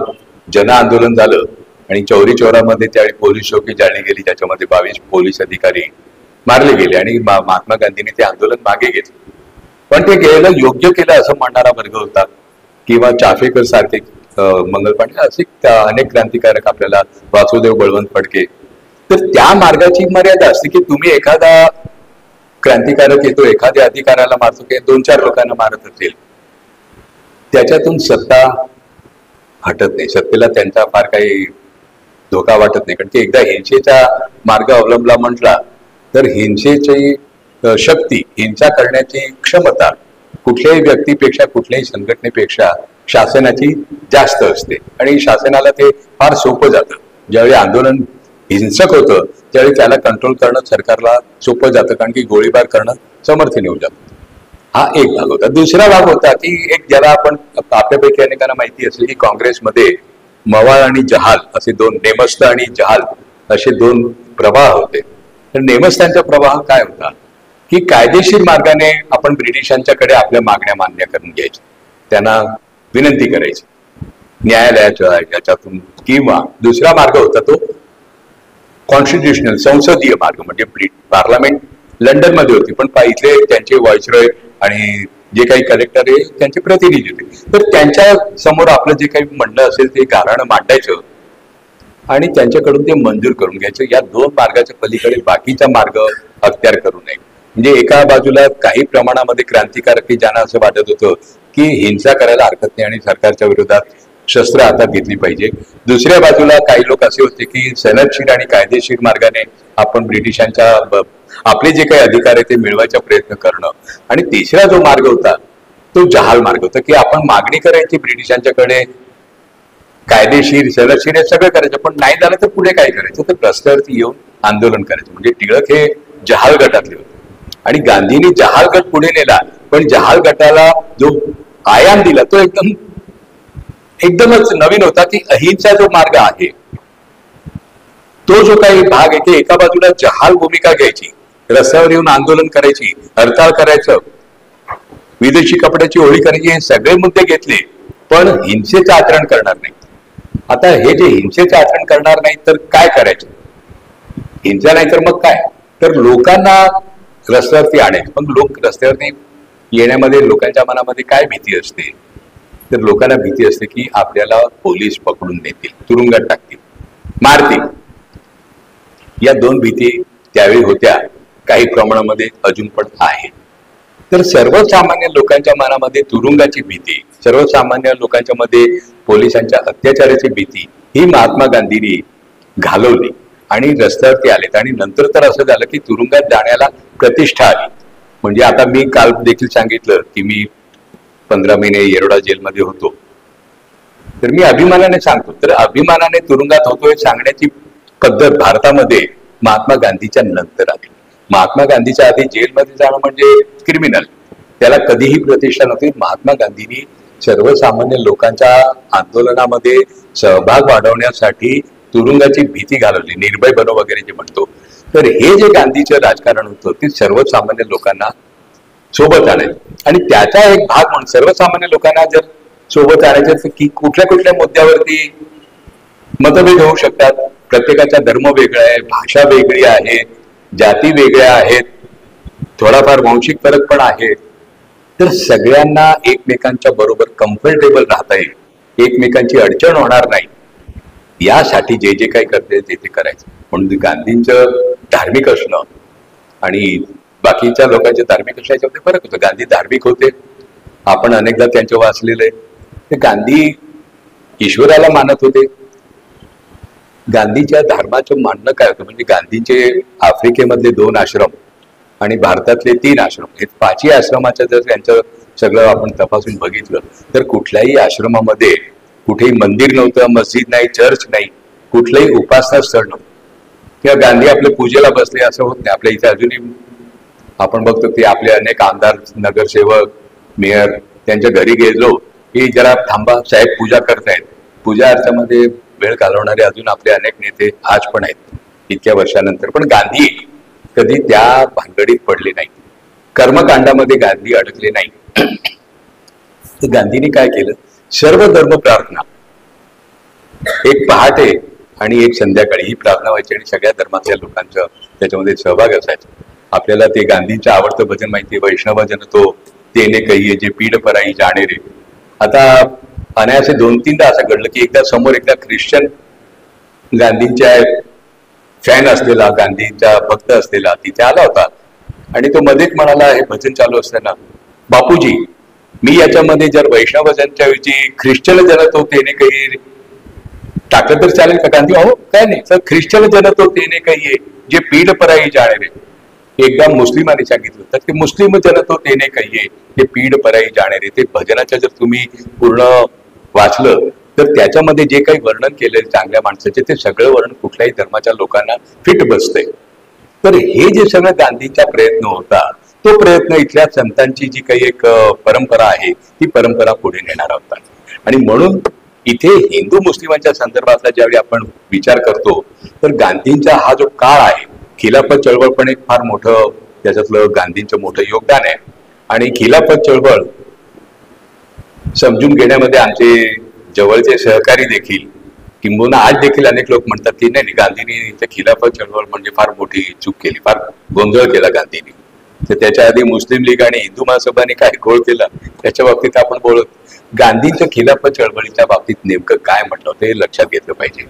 जन आंदोलन झालं आणि चौरी चौरामध्ये त्यावेळी पोलीस चौकी जाळली गेली, त्याच्यामध्ये 22 पोलीस अधिकारी मारले गेले आणि महात्मा गांधींनी ते आंदोलन मागे घेतलं. पण ते गेलं योग्य केलं असं म्हणणारा वर्ग होता किंवा चाफेकर सारखे, मंगल पांडे असे अनेक क्रांतिकारक आपल्याला, वासुदेव बळवंत फडके. तर त्या मार्गाची मर्यादा असते की तुम्ही एखादा क्रांतिकारक येतो, एखाद्या अधिकाराला मारतो की 2-4 लोकांना मारत असेल, त्याच्यातून सत्ता हटत नाही, सत्तेला त्यांचा फार काही धोका वाटत नाही. कारण की एकदा हिंसेचा मार्ग अवलंबला म्हटला तर हिंसेची शक्ती, हिंसा करण्याची क्षमता कुठल्याही व्यक्तीपेक्षा, कुठल्याही संघटनेपेक्षा शासनाची जास्त असते आणि शासनाला ते फार सोपं जातं. ज्यावेळी आंदोलन हिंसक होतं त्यावेळी त्याला कंट्रोल करणं सरकारला सोपं जातं, कारण की गोळीबार करणं समर्थन येऊ जातं. हा एक भाग होता. दुसरा भाग होता की एक ज्याला आपण आपल्यापैकी अनेकांना माहिती असेल की काँग्रेसमध्ये मवाळ आणि जहाल असे 2, नेमस्त आणि जहाल असे 2 प्रवाह होते. तर नेमस्तांचा प्रवाह काय होता की कायदेशीर मार्गाने आपण ब्रिटिशांच्याकडे आपल्या मागण्या मान्य करून घ्यायच्या, त्यांना विनंती करायची न्यायालयाच्या याच्यातून, किंवा दुसरा मार्ग होता तो कॉन्स्टिट्युशनल, संसदीय मार्ग. म्हणजे पार्लमेंट लंडनमध्ये होती पण इथले त्यांचे व्हाईसरॉय आणि जे काही कलेक्टर आहे त्यांचे प्रतिनिधी होते, तर त्यांच्या समोर आपलं जे काही म्हणणं असेल ते गाऱ्हाणं मांडायचं आणि त्यांच्याकडून ते मंजूर करून घ्यायचं. या 2 मार्गाच्या पलीकडे बाकीचा मार्ग अखत्यार करू नये. म्हणजे एका बाजूला काही प्रमाणामध्ये क्रांतिकारक की ज्यांना असं वाटत होतं की हिंसा करायला हरकत नाही आणि सरकारच्या विरोधात शस्त्र हातात घेतली पाहिजे, दुसऱ्या बाजूला काही लोक असे होते की सनदशीर आणि कायदेशीर मार्गाने आपण ब्रिटिशांच्या आपले जे काही अधिकार आहे ते मिळवायचा प्रयत्न करणं. आणि तिसरा जो मार्ग होता तो जहाल मार्ग होता की आपण मागणी करायची ब्रिटिशांच्याकडे, कायदेशीर सनदशीर हे सगळं करायचं, पण नाही झालं तर पुढे काय करायचं, तर रस्त्यावरती येऊन आंदोलन करायचं. म्हणजे टिळक हे जहाल गटातले होते आणि गांधींनी जहाल गट पुढे नेला, पण जहाल गटाला जो आयाम दिला तो एकदमच नवीन होता की अहिंसा जो मार्ग आहे तो जो काही भाग आहे की एका बाजूला जहाल भूमिका घ्यायची, रस्त्यावर येऊन आंदोलन करायची, हरताळ करायचं, विदेशी कपड्याची होळी करायची, हे सगळे मुद्दे घेतले, पण हिंसेचं आचरण करणार नाही. आता हे जे हिंसेचं आचरण करणार नाही तर काय करायचं? हिंसा नाही तर मग काय? तर लोकांना रस्त्यावरती आणायचं. पण लोक रस्त्यावरती येण्यामध्ये लोकांच्या मनामध्ये काय भीती असते? तर लोकांना भीती असते की आपल्याला पोलीस पकडून नेतील, तुरुंगात टाकतील, मारतील. या दोन भीती त्यावेळी होत्या, काही प्रमाणामध्ये अजून पण आहे. तर सर्वसामान्य लोकांच्या मनामध्ये तुरुंगाची भीती, सर्वसामान्य लोकांच्या मध्ये पोलिसांच्या अत्याचाराची भीती ही महात्मा गांधींनी घालवली आणि रस्त्यावरती आलेत. आणि नंतर तर असं झालं की तुरुंगात जाण्याला प्रतिष्ठा आली. म्हणजे आता मी काल देखील सांगितलं की मी 15 महिने येरवडा जेलमध्ये होतो, तर मी अभिमानाने सांगतो. तर अभिमानाने तुरुंगात होतो हे सांगण्याची पद्धत भारतामध्ये महात्मा गांधीच्या नंतर आली. महात्मा गांधीच्या आधी जेलमध्ये जाणं म्हणजे क्रिमिनल, त्याला कधीही प्रतिष्ठा नव्हती. महात्मा गांधींनी सर्वसामान्य लोकांच्या आंदोलनामध्ये सहभाग वाढवण्यासाठी तुरुंगाची भीती घालवली, निर्भय बनो वगैरे जे म्हणतो. तर हे जे गांधीचं राजकारण होतं ते सर्वसामान्य लोकांना सोबत आणायचं. आणि त्याचा एक भाग म्हणून सर्वसामान्य लोकांना जर सोबत आणायचं की कुठल्या कुठल्या मुद्द्यावरती मतभेद होऊ शकतात. प्रत्येकाचा धर्म वेगळा आहे, भाषा वेगळी आहे, जाती वेगळ्या आहेत, थोडाफार वंशिक फरक पण आहे. तर सगळ्यांना एकमेकांच्या बरोबर कम्फर्टेबल राहता येईल, एकमेकांची अडचण होणार नाही, यासाठी जे जे काही करते ते करायचं. म्हणून गांधींचं धार्मिक असणं आणि बाकीच्या लोकांचे धार्मिक असणं याच्यामध्ये फरक होतो. गांधी धार्मिक होते, आपण अनेकदा त्यांच्या वाचलेलं आहे. ते गांधी ईश्वराला मानत होते. गांधीच्या धर्माचं मानणं काय होतं म्हणजे गांधींचे आफ्रिकेमधले 2 आश्रम आणि भारतातले 3 आश्रम, हे 5ही आश्रमाचं जर त्यांचं सगळं आपण तपासून बघितलं तर कुठल्याही आश्रमामध्ये कुठेही मंदिर नव्हतं, मस्जिद नाही, चर्च नाही, कुठलंही उपासना स्थळ नव्हतं. किंवा गांधी आपल्या पूजेला बसले असं होत नाही. आपल्या इथे अजूनही आपण बघतो की आपले अनेक आमदार, नगरसेवक, मेयर त्यांच्या घरी गेलो की जरा थांबा साहेब पूजा करतायत. पूजा अर्चामध्ये वेळ घालवणारे अजून आपले अनेक नेते आज पण आहेत इतक्या वर्षानंतर. पण गांधी कधी त्या भानगडीत पडले नाही, कर्मकांडामध्ये गांधी अडकले नाही. तर गांधींनी काय केलं, सर्व धर्म प्रार्थना, एक पहाटे आणि एक संध्याकाळी ही प्रार्थना व्हायची आणि सगळ्या धर्मातल्या लोकांचं त्याच्यामध्ये सहभाग असायचा. आपल्याला ते गांधींचं आवडतं भजन माहिती आहे, वैष्णव जन तो तेने कहिये जे पीड पराई जाणे रे. आता अनायासे 2-3दा असं घडलं की एकदा समोर एकदा ख्रिश्चन गांधींच्या फॅन असलेला, गांधींचा भक्त असलेला तिथे आला होता आणि तो मध्येच म्हणाला, हे भजन चालू असताना, बापूजी मी याच्यामध्ये जर वैष्णव जनच्या ऐवजी ख्रिश्चन जन तो तेने कहिये टाकलं तर चालेल का? गांधी अहो काय नाही, तर ख्रिश्चन जन तो तेने कहिये जे पीड पराई जाणे रे. एकदा मुस्लिमांनी सांगितलं तर ते मुस्लिम जन तो तेने कहिये जे पीड पराई जाणे रे. ते भजनाचं जर तुम्ही पूर्ण वाचलं तर त्याच्यामध्ये जे काही वर्णन केलेलं चांगल्या माणसाचे ते सगळं वर्णन कुठल्याही धर्माच्या लोकांना फिट बसतंय. तर हे जे सगळं गांधींचा प्रयत्न होता, तो प्रयत्न इथल्या संतांची जी काही एक परंपरा आहे ती परंपरा पुढे नेणारा होता. आणि म्हणून इथे हिंदू मुस्लिमांच्या संदर्भातला ज्यावेळी आपण विचार करतो तर गांधींचा हा जो काळ आहे, खिलाफत चळवळ पण एक फार मोठं त्याच्यातलं गांधींचं मोठं योगदान आहे. आणि खिलाफत चळवळ समजून घेण्यामध्ये आमचे जवळचे सहकारी देखील, किंबहुना आज देखील अनेक लोक म्हणतात की नाही गांधींनी खिलाफत चळवळ म्हणजे फार मोठी चूक केली, फार गोंधळ केला गांधींनी. तर त्याच्या आधी मुस्लिम लीग आणि हिंदू महासभाने काय घोळ केला त्याच्या बाबतीत आपण बोलत. गांधींच्या खिलाफत चळवळीच्या बाबतीत नेमकं काय म्हटलं होतं हे लक्षात घेतलं पाहिजे.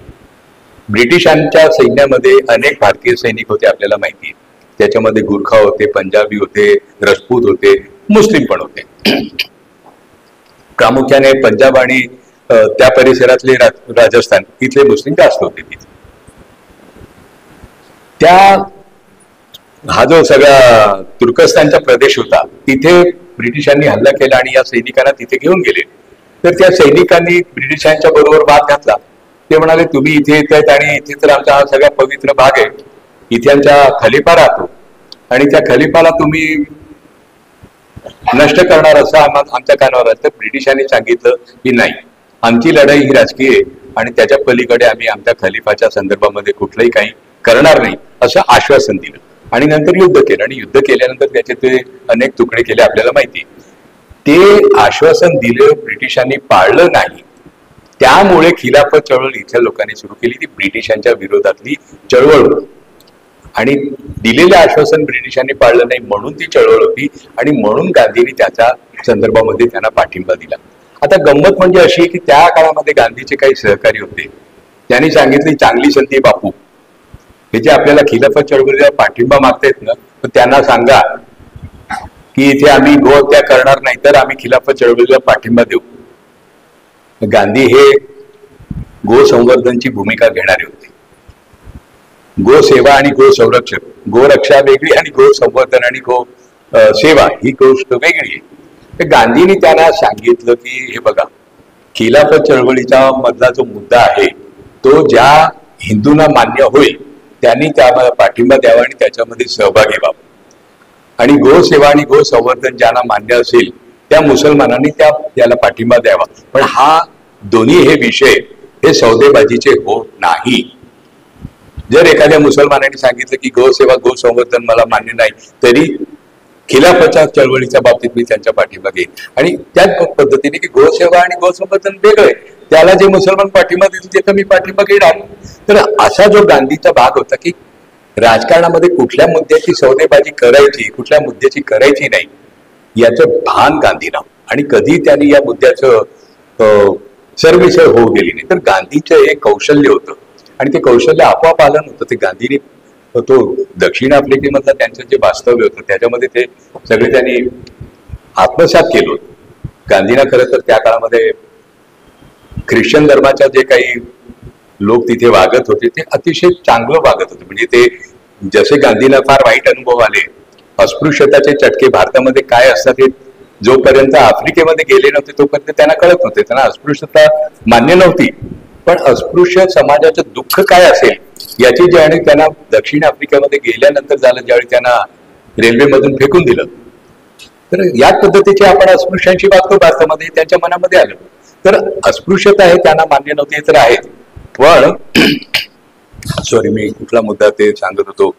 ब्रिटिशांच्या सैन्यामध्ये अनेक भारतीय सैनिक होते आपल्याला माहिती, त्याच्यामध्ये गुरखा होते, पंजाबी होते, राजपूत होते, मुस्लिम पण होते. प्रामुख्याने पंजाब आणि त्या परिसरातले राजस्थान इथले मुस्लिम जास्त होते तिथे. त्या हा जो सगळा तुर्कस्तानचा प्रदेश होता तिथे ब्रिटिशांनी हल्ला केला आणि या सैनिकांना तिथे घेऊन गेले. तर त्या सैनिकांनी ब्रिटिशांच्या बरोबर वाद घातला. ते म्हणाले तुम्ही इथे येत आहेत आणि इथे तर आमचा हा सगळा पवित्र भाग आहे, इथे आमचा खलिफा राहतो आणि त्या खलिफाला तुम्ही नष्ट करणार असं आमच्या कानावर आलं. तर ब्रिटिशांनी सांगितलं की नाही, आमची लढाई ही राजकीय आहे आणि त्याच्या पलीकडे आम्ही आमच्या खलिफाच्या संदर्भामध्ये कुठलंही काही करणार नाही असं आश्वासन दिलं. आणि नंतर युद्ध केलं आणि युद्ध केल्यानंतर त्याचे ते अनेक तुकडे केले आपल्याला माहिती. ते आश्वासन दिलं ब्रिटिशांनी पाळलं नाही, त्यामुळे खिलाफत चळवळ इथल्या लोकांनी सुरू केली. ती ब्रिटिशांच्या विरोधातली चळवळ होती आणि दिलेलं आश्वासन ब्रिटिशांनी पाळलं नाही म्हणून ती चळवळ होती आणि म्हणून गांधींनी त्याच्या संदर्भामध्ये त्यांना पाठिंबा दिला. आता गंमत म्हणजे अशी की त्या काळामध्ये गांधीचे काही सहकारी होते, त्यांनी सांगितली चांगली संधी बापू, हे जे आपल्याला खिलाफत चळवळीला पाठिंबा मागतायत ना, तर त्यांना सांगा की इथे आम्ही गो हत्या करणार नाही, तर आम्ही खिलाफत चळवळीला पाठिंबा देऊ. गांधी हे गो संवर्धनची भूमिका घेणारे होते. गो सेवा आणि गो संरक्षक, गो रक्षा वेगळी आणि गो संवर्धन आणि गो सेवा ही गोष्ट वेगळी आहे. तर गांधींनी त्यांना सांगितलं की हे बघा, खिलाफत चळवळीचा मधला जो मुद्दा आहे तो ज्या हिंदूंना मान्य होईल त्यांनी त्याला पाठिंबा द्यावा आणि त्याच्यामध्ये सहभागी व्हावा, आणि गो सेवा आणि गो संवर्धन ज्यांना मान्य असेल त्या मुसलमानांनी त्याला पाठिंबा द्यावा. पण हा दोन्ही हे विषय हे सौदेबाजीचे होत नाही. जर एखाद्या मुसलमानाने सांगितलं की गो सेवा गो संवर्धन मला मान्य नाही, तरी खिलाफतच्या चळवळीच्या बाबतीत मी त्यांच्या पाठिंबा घेईन. आणि त्याच पद्धतीने की गो सेवा आणि गो संवर्धन वेगळे, त्याला जे मुसलमान पाठिंबा देतील त्याचा मी पाठिंबा घेणार. तर असा जो गांधीचा भाग होता की राजकारणामध्ये कुठल्या मुद्द्याची सौदेबाजी करायची, कुठल्या मुद्द्याची करायची नाही, याचं भान गांधींना, आणि कधी त्यांनी या मुद्द्याचं सरमिसळ होऊ गेली नाही. तर गांधीचं एक कौशल्य होतं आणि ते कौशल्य आपोआप आलं नव्हतं. ते गांधींनी तो दक्षिण आफ्रिकेमधलं त्यांचं जे वास्तव्य होतं त्याच्यामध्ये ते सगळे त्यांनी आत्मसात केलं होतं. गांधींना खरं तर त्या काळामध्ये ख्रिश्चन धर्माच्या जे काही लोक तिथे वागत होते ते अतिशय चांगलं वागत होते. म्हणजे ते जसे गांधींना फार वाईट अनुभव आले, अस्पृश्यताचे चटके भारतामध्ये काय असतात हे जोपर्यंत आफ्रिकेमध्ये गेले नव्हते तोपर्यंत त्यांना कळत नव्हते. त्यांना अस्पृश्यता मान्य नव्हती, पण अस्पृश्य समाजाचं दुःख काय असेल याची जाणीव त्यांना दक्षिण आफ्रिकेमध्ये गेल्यानंतर झालं, ज्यावेळी त्यांना रेल्वेमधून फेकून दिलं. तर याच पद्धतीची आपण अस्पृश्यांशी वागतो भारतामध्ये, त्यांच्या मनामध्ये आलं. तर अस्पृश्यता हे त्यांना मान्य नव्हती, हे तर आहे. पण सॉरी, मी कुठला मुद्दा ते सांगत होतो,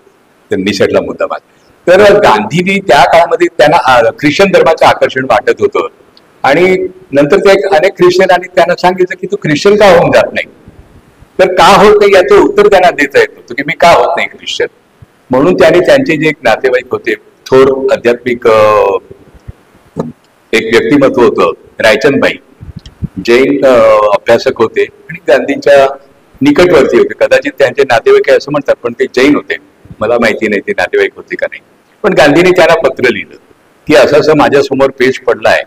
तर निसटला मुद्दा माझा. तर गांधींनी त्या काळामध्ये त्यांना ख्रिश्चन धर्माचं आकर्षण वाटत होतं आणि नंतर ते अनेक ख्रिश्चनांनी त्यांना सांगितलं की तू ख्रिश्चन का होऊन जात नाही. तर का होत नाही याचं उत्तर त्यांना देता येत होतं की मी का होत नाही ख्रिश्चन. म्हणून त्याने त्यांचे जे एक नातेवाईक होते, थोर आध्यात्मिक एक व्यक्तिमत्व होतं रायचंदभाई, जैन अभ्यासक होते आणि गांधींच्या निकटवर्ती होते. कदाचित त्यांचे नातेवाईक असं म्हणतात, पण ते जैन होते. मला माहिती नाही ते नातेवाईक होते का नाही. पण गांधींनी त्यांना पत्र लिहिलं की असं असं माझ्या समोर पेश पडलाय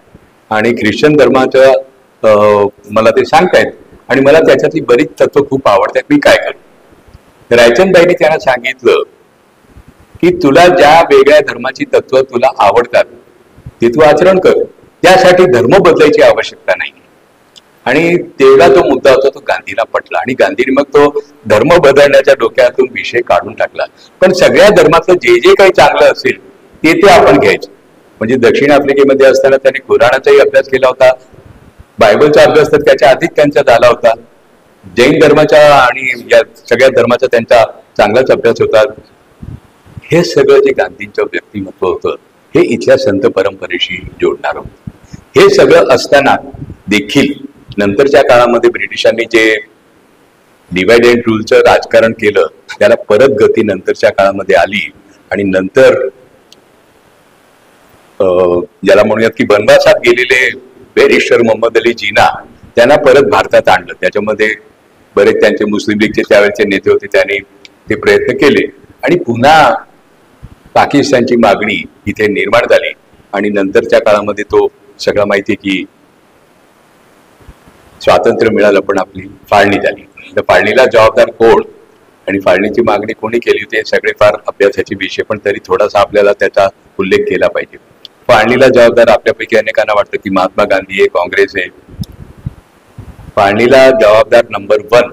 आणि ख्रिश्चन धर्माचं मला ते सांगतायत आणि मला त्याच्यातली बरीच तत्व खूप आवडतात, मी काय करू. रायचंदबाईंनी त्यांना सांगितलं की तुला ज्या वेगळ्या धर्माची तत्व तुला आवडतात ते तू आचरण कर, त्यासाठी धर्म बदलायची आवश्यकता नाही. आणि तेवढा तो मुद्दा होता तो गांधीला पटला आणि गांधीने मग तो धर्म बदलण्याच्या डोक्यातून विषय काढून टाकला. पण सगळ्या धर्मातलं जे जे काही चांगलं असेल ते आपण घ्यायचं. म्हणजे दक्षिण आफ्रिकेमध्ये असताना त्यांनी कुराणाचाही अभ्यास केला होता, बायबलचा अभ्यास तर त्याच्या आधीच त्यांचा झाला होता, जैन धर्माचा आणि या सगळ्या धर्माचा त्यांचा चांगलाच अभ्यास होता. हे सगळं जे गांधींचं व्यक्तिमत्व होतं हे इथल्या संत परंपरेशी जोडणार होतं. हे सगळं असताना देखील नंतरच्या काळामध्ये ब्रिटिशांनी जे डिवाइड अँड रूलचं राजकारण केलं त्याला परत गती नंतरच्या काळामध्ये आली आणि नंतर ज्याला म्हणूयात की बनवासात गेलेले बॅरिस्टर मोहम्मद अली जिना त्यांना परत भारतात आणलं. त्याच्यामध्ये बरेच त्यांचे मुस्लिम लीगचे त्यावेळेचे नेते होते, त्यांनी ते प्रयत्न केले आणि पुन्हा पाकिस्तानची मागणी इथे निर्माण झाली आणि नंतरच्या काळामध्ये तो सगळा माहिती की स्वातंत्र्य मिळालं पण आपली फाळणी झाली. तर फाळणीला जबाबदार कोण आणि फाळणीची मागणी कोणी केली होती हे सगळे फार अभ्यासाचे विषय, पण तरी थोडासा आपल्याला त्याचा उल्लेख केला पाहिजे. फाळणीला जबाबदार आपल्यापैकी अनेकांना वाटतं की महात्मा गांधी आहे, काँग्रेस आहे. फाळणीला जबाबदार नंबर 1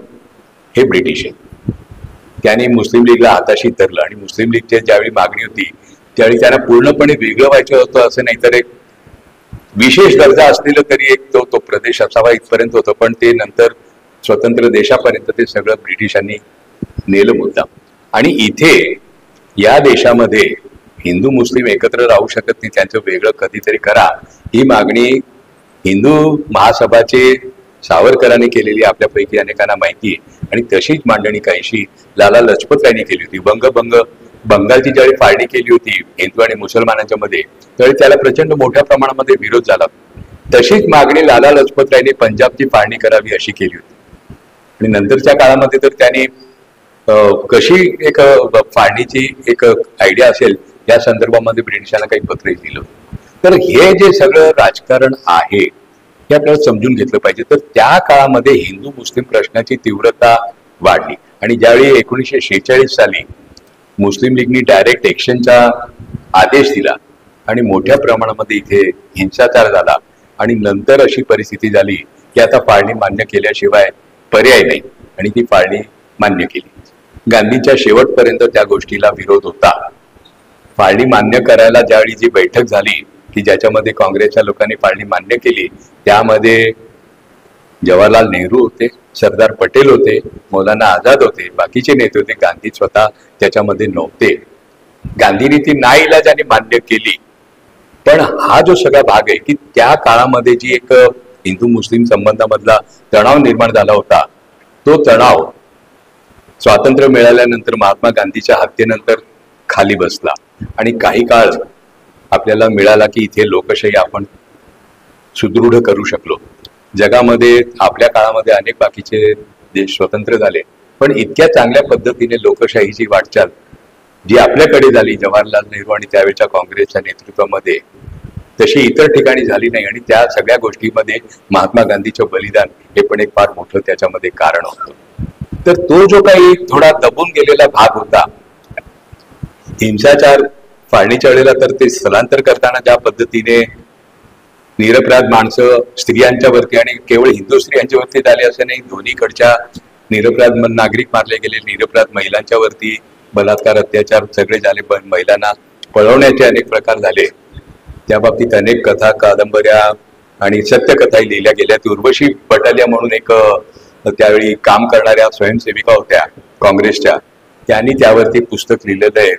हे ब्रिटिश आहे. त्यांनी मुस्लिम लीगला हाताशी धरलं आणि मुस्लिम लीगची ज्यावेळी मागणी होती त्यावेळी त्यांना पूर्णपणे वेगळं व्हायचं होतं, असं नाही तर एक विशेष दर्जा असलेलं तरी एक तो प्रदेश असावा इथपर्यंत होतं. पण ते नंतर स्वतंत्र देशापर्यंत ते सगळं ब्रिटिशांनी नेलं मुद्दाम. आणि इथे या देशामध्ये हिंदू मुस्लिम एकत्र राहू शकत नाही, त्यांचं वेगळं कधीतरी करा, ही मागणी हिंदू महासभाचे सावरकरांनी केलेली आपल्यापैकी अनेकांना माहिती आहे. आणि तशीच मांडणी काहीशी लाला लजपत रायांनी केली होती. बंगालची ज्यावेळी फाळणी केली होती हिंदू आणि मुसलमानांच्या मध्ये, त्यावेळी त्याला प्रचंड मोठ्या प्रमाणामध्ये विरोध झाला. तशीच मागणी लाला लजपत रायांनी पंजाबची फाळणी करावी अशी केली होती. आणि नंतरच्या काळामध्ये तर त्यांनी कशी एक फाळणीची एक आयडिया असेल या संदर्भामध्ये ब्रिटिशांना काही पत्रही दिलं. तर हे जे सगळं राजकारण आहे हे आपल्याला समजून घेतलं पाहिजे. तर त्या काळामध्ये हिंदू मुस्लिम प्रश्नाची तीव्रता वाढली आणि ज्यावेळी 1946 साली मुस्लिम लीगनी डायरेक्ट एक्शनचा आदेश दिला आणि मोठ्या प्रमाणामध्ये इथे हिंसाचार झाला आणि नंतर अशी परिस्थिती झाली की आता फाळणी मान्य केल्याशिवाय पर्याय नाही आणि ती फाळणी मान्य केली. गांधींच्या शेवटपर्यंत त्या गोष्टीला विरोध होता. फाळणी मान्य करायला ज्यावेळी जी बैठक झाली की ज्याच्यामध्ये काँग्रेसच्या लोकांनी फाळणी मान्य केली, त्यामध्ये जवाहरलाल नेहरू होते, सरदार पटेल होते, मौलाना आझाद होते, बाकीचे नेते होते. गांधी स्वतः त्याच्यामध्ये नव्हते. गांधींनी ती नाईलाजाने मान्य केली. पण हा जो सगळा भाग आहे की त्या काळामध्ये जी एक हिंदू मुस्लिम संबंधामधला तणाव निर्माण झाला होता, तो तणाव स्वातंत्र्य मिळाल्यानंतर महात्मा गांधीच्या हत्येनंतर खाली बसला आणि काही काळ आपल्याला मिळाला की इथे लोकशाही आपण सुदृढ करू शकलो. जगामध्ये आपल्या काळामध्ये अनेक बाकीचे देश स्वतंत्र झाले, पण इतक्या चांगल्या पद्धतीने लोकशाहीची वाटचाल जी आपल्याकडे झाली जवाहरलाल नेहरू आणि त्यावेळच्या काँग्रेसच्या नेतृत्वामध्ये, तशी इतर ठिकाणी झाली नाही. आणि त्या सगळ्या गोष्टीमध्ये महात्मा गांधीचं बलिदान हे पण एक फार मोठं त्याच्यामध्ये कारण होतं. तर तो जो काही थोडा दबून गेलेला भाग होता हिंसाचार फाळणीच्या वेळेला, तर ते स्थलांतर करताना ज्या पद्धतीने निरपराध माणसं स्त्रियांच्या वरती आणि केवळ हिंदू स्त्रियांच्या वरती झाले असं नाही, दोन्हीकडच्या निरपराध नागरिक मारले गेले, निरपराध महिलांच्या वरती बलात्कार अत्याचार सगळे झाले, पण महिलांना पळवण्याचे अनेक प्रकार झाले. त्या बाबतीत अनेक कथा कादंबऱ्या आणि सत्यकथाही लिहिल्या गेल्या. उर्वशी बटालिया म्हणून एक त्यावेळी काम करणाऱ्या स्वयंसेविका होत्या काँग्रेसच्या, त्यांनी त्यावरती पुस्तक लिहिलेलं आहे.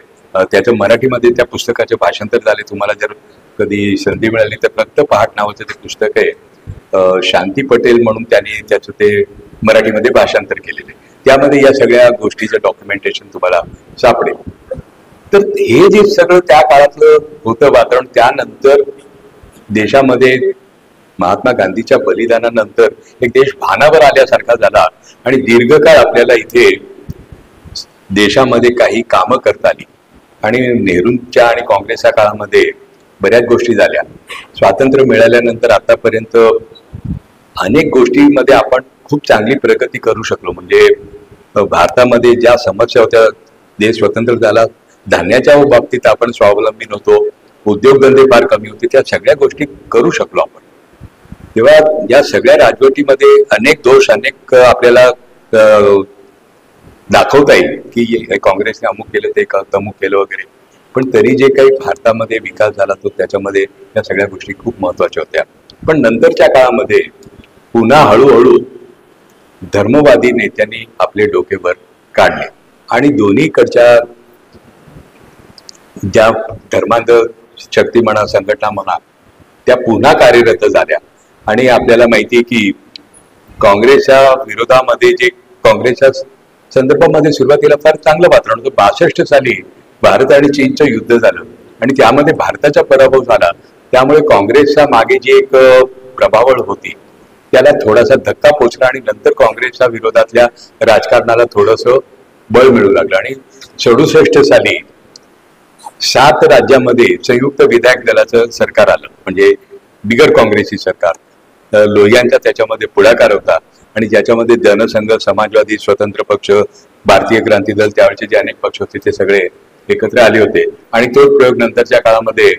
त्याचं मराठीमध्ये त्या पुस्तकाचे भाषांतर झाले. तुम्हाला जर कधी संधी मिळाली तर फक्त पहाट नावाचं ते पुस्तक आहे. शांती पटेल म्हणून त्यांनी त्याचं ते मराठीमध्ये भाषांतर केलेले. त्यामध्ये या सगळ्या गोष्टीचं डॉक्युमेंटेशन तुम्हाला सापडेल. तर हे जे सगळं त्या काळातलं होतं वातावरण, त्यानंतर देशामध्ये महात्मा गांधीच्या बलिदानानंतर एक देश भानावर आल्यासारखा झाला आणि दीर्घकाळ आपल्याला इथे देशामध्ये काही कामं करता आली. आणि नेहरूंच्या आणि काँग्रेसच्या काळामध्ये बऱ्याच गोष्टी झाल्या. स्वातंत्र्य मिळाल्यानंतर आतापर्यंत अनेक गोष्टींमध्ये आपण खूप चांगली प्रगती करू शकलो. म्हणजे भारतामध्ये ज्या समस्या होत्या, देश स्वतंत्र झाला, धान्याच्या बाबतीत आपण स्वावलंबी नव्हतो, उद्योगधंदे फार कमी होते, त्या सगळ्या गोष्टी करू शकलो आपण. तेव्हा या सगळ्या राजवटीमध्ये अनेक दोष अनेक आपल्याला दाखवता येईल की काँग्रेसने अमुक केलं ते तमुक केलं वगैरे, पण तरी जे काही भारतामध्ये विकास झाला तो त्याच्यामध्ये या सगळ्या गोष्टी खूप महत्वाच्या होत्या. पण नंतरच्या काळामध्ये पुन्हा हळूहळू धर्मवादी नेत्यांनी आपले डोके वर काढले आणि दोन्हीकडच्या ज्या धर्मांध शक्ती म्हणा संघटना म्हणा त्या पुन्हा कार्यरत झाल्या. आणि आपल्याला माहिती आहे की काँग्रेसच्या विरोधामध्ये जे काँग्रेसच्या संदर्भामध्ये सुरुवातीला फार चांगलं वातावरण होतं. 62 साली भारत आणि चीनचं युद्ध झालं आणि त्यामध्ये भारताचा पराभव झाला. त्यामुळे काँग्रेसच्या मागे जी एक प्रभावळ होती त्याला थोडासा धक्का पोचला आणि नंतर काँग्रेसच्या विरोधातल्या राजकारणाला थोडंसं बळ मिळू लागलं. आणि 67 साली 7 राज्यामध्ये संयुक्त विधायक दलाचं सरकार आलं, म्हणजे बिगर काँग्रेसी सरकार. लोहियांचा त्याच्यामध्ये पुढाकार होता आणि ज्याच्यामध्ये जनसंघ, समाजवादी, स्वतंत्र पक्ष, भारतीय क्रांती दल, त्यावेळेचे जे अनेक पक्ष होते ते सगळे एकत्र आले होते. आणि तो प्रयोग नंतरच्या काळामध्ये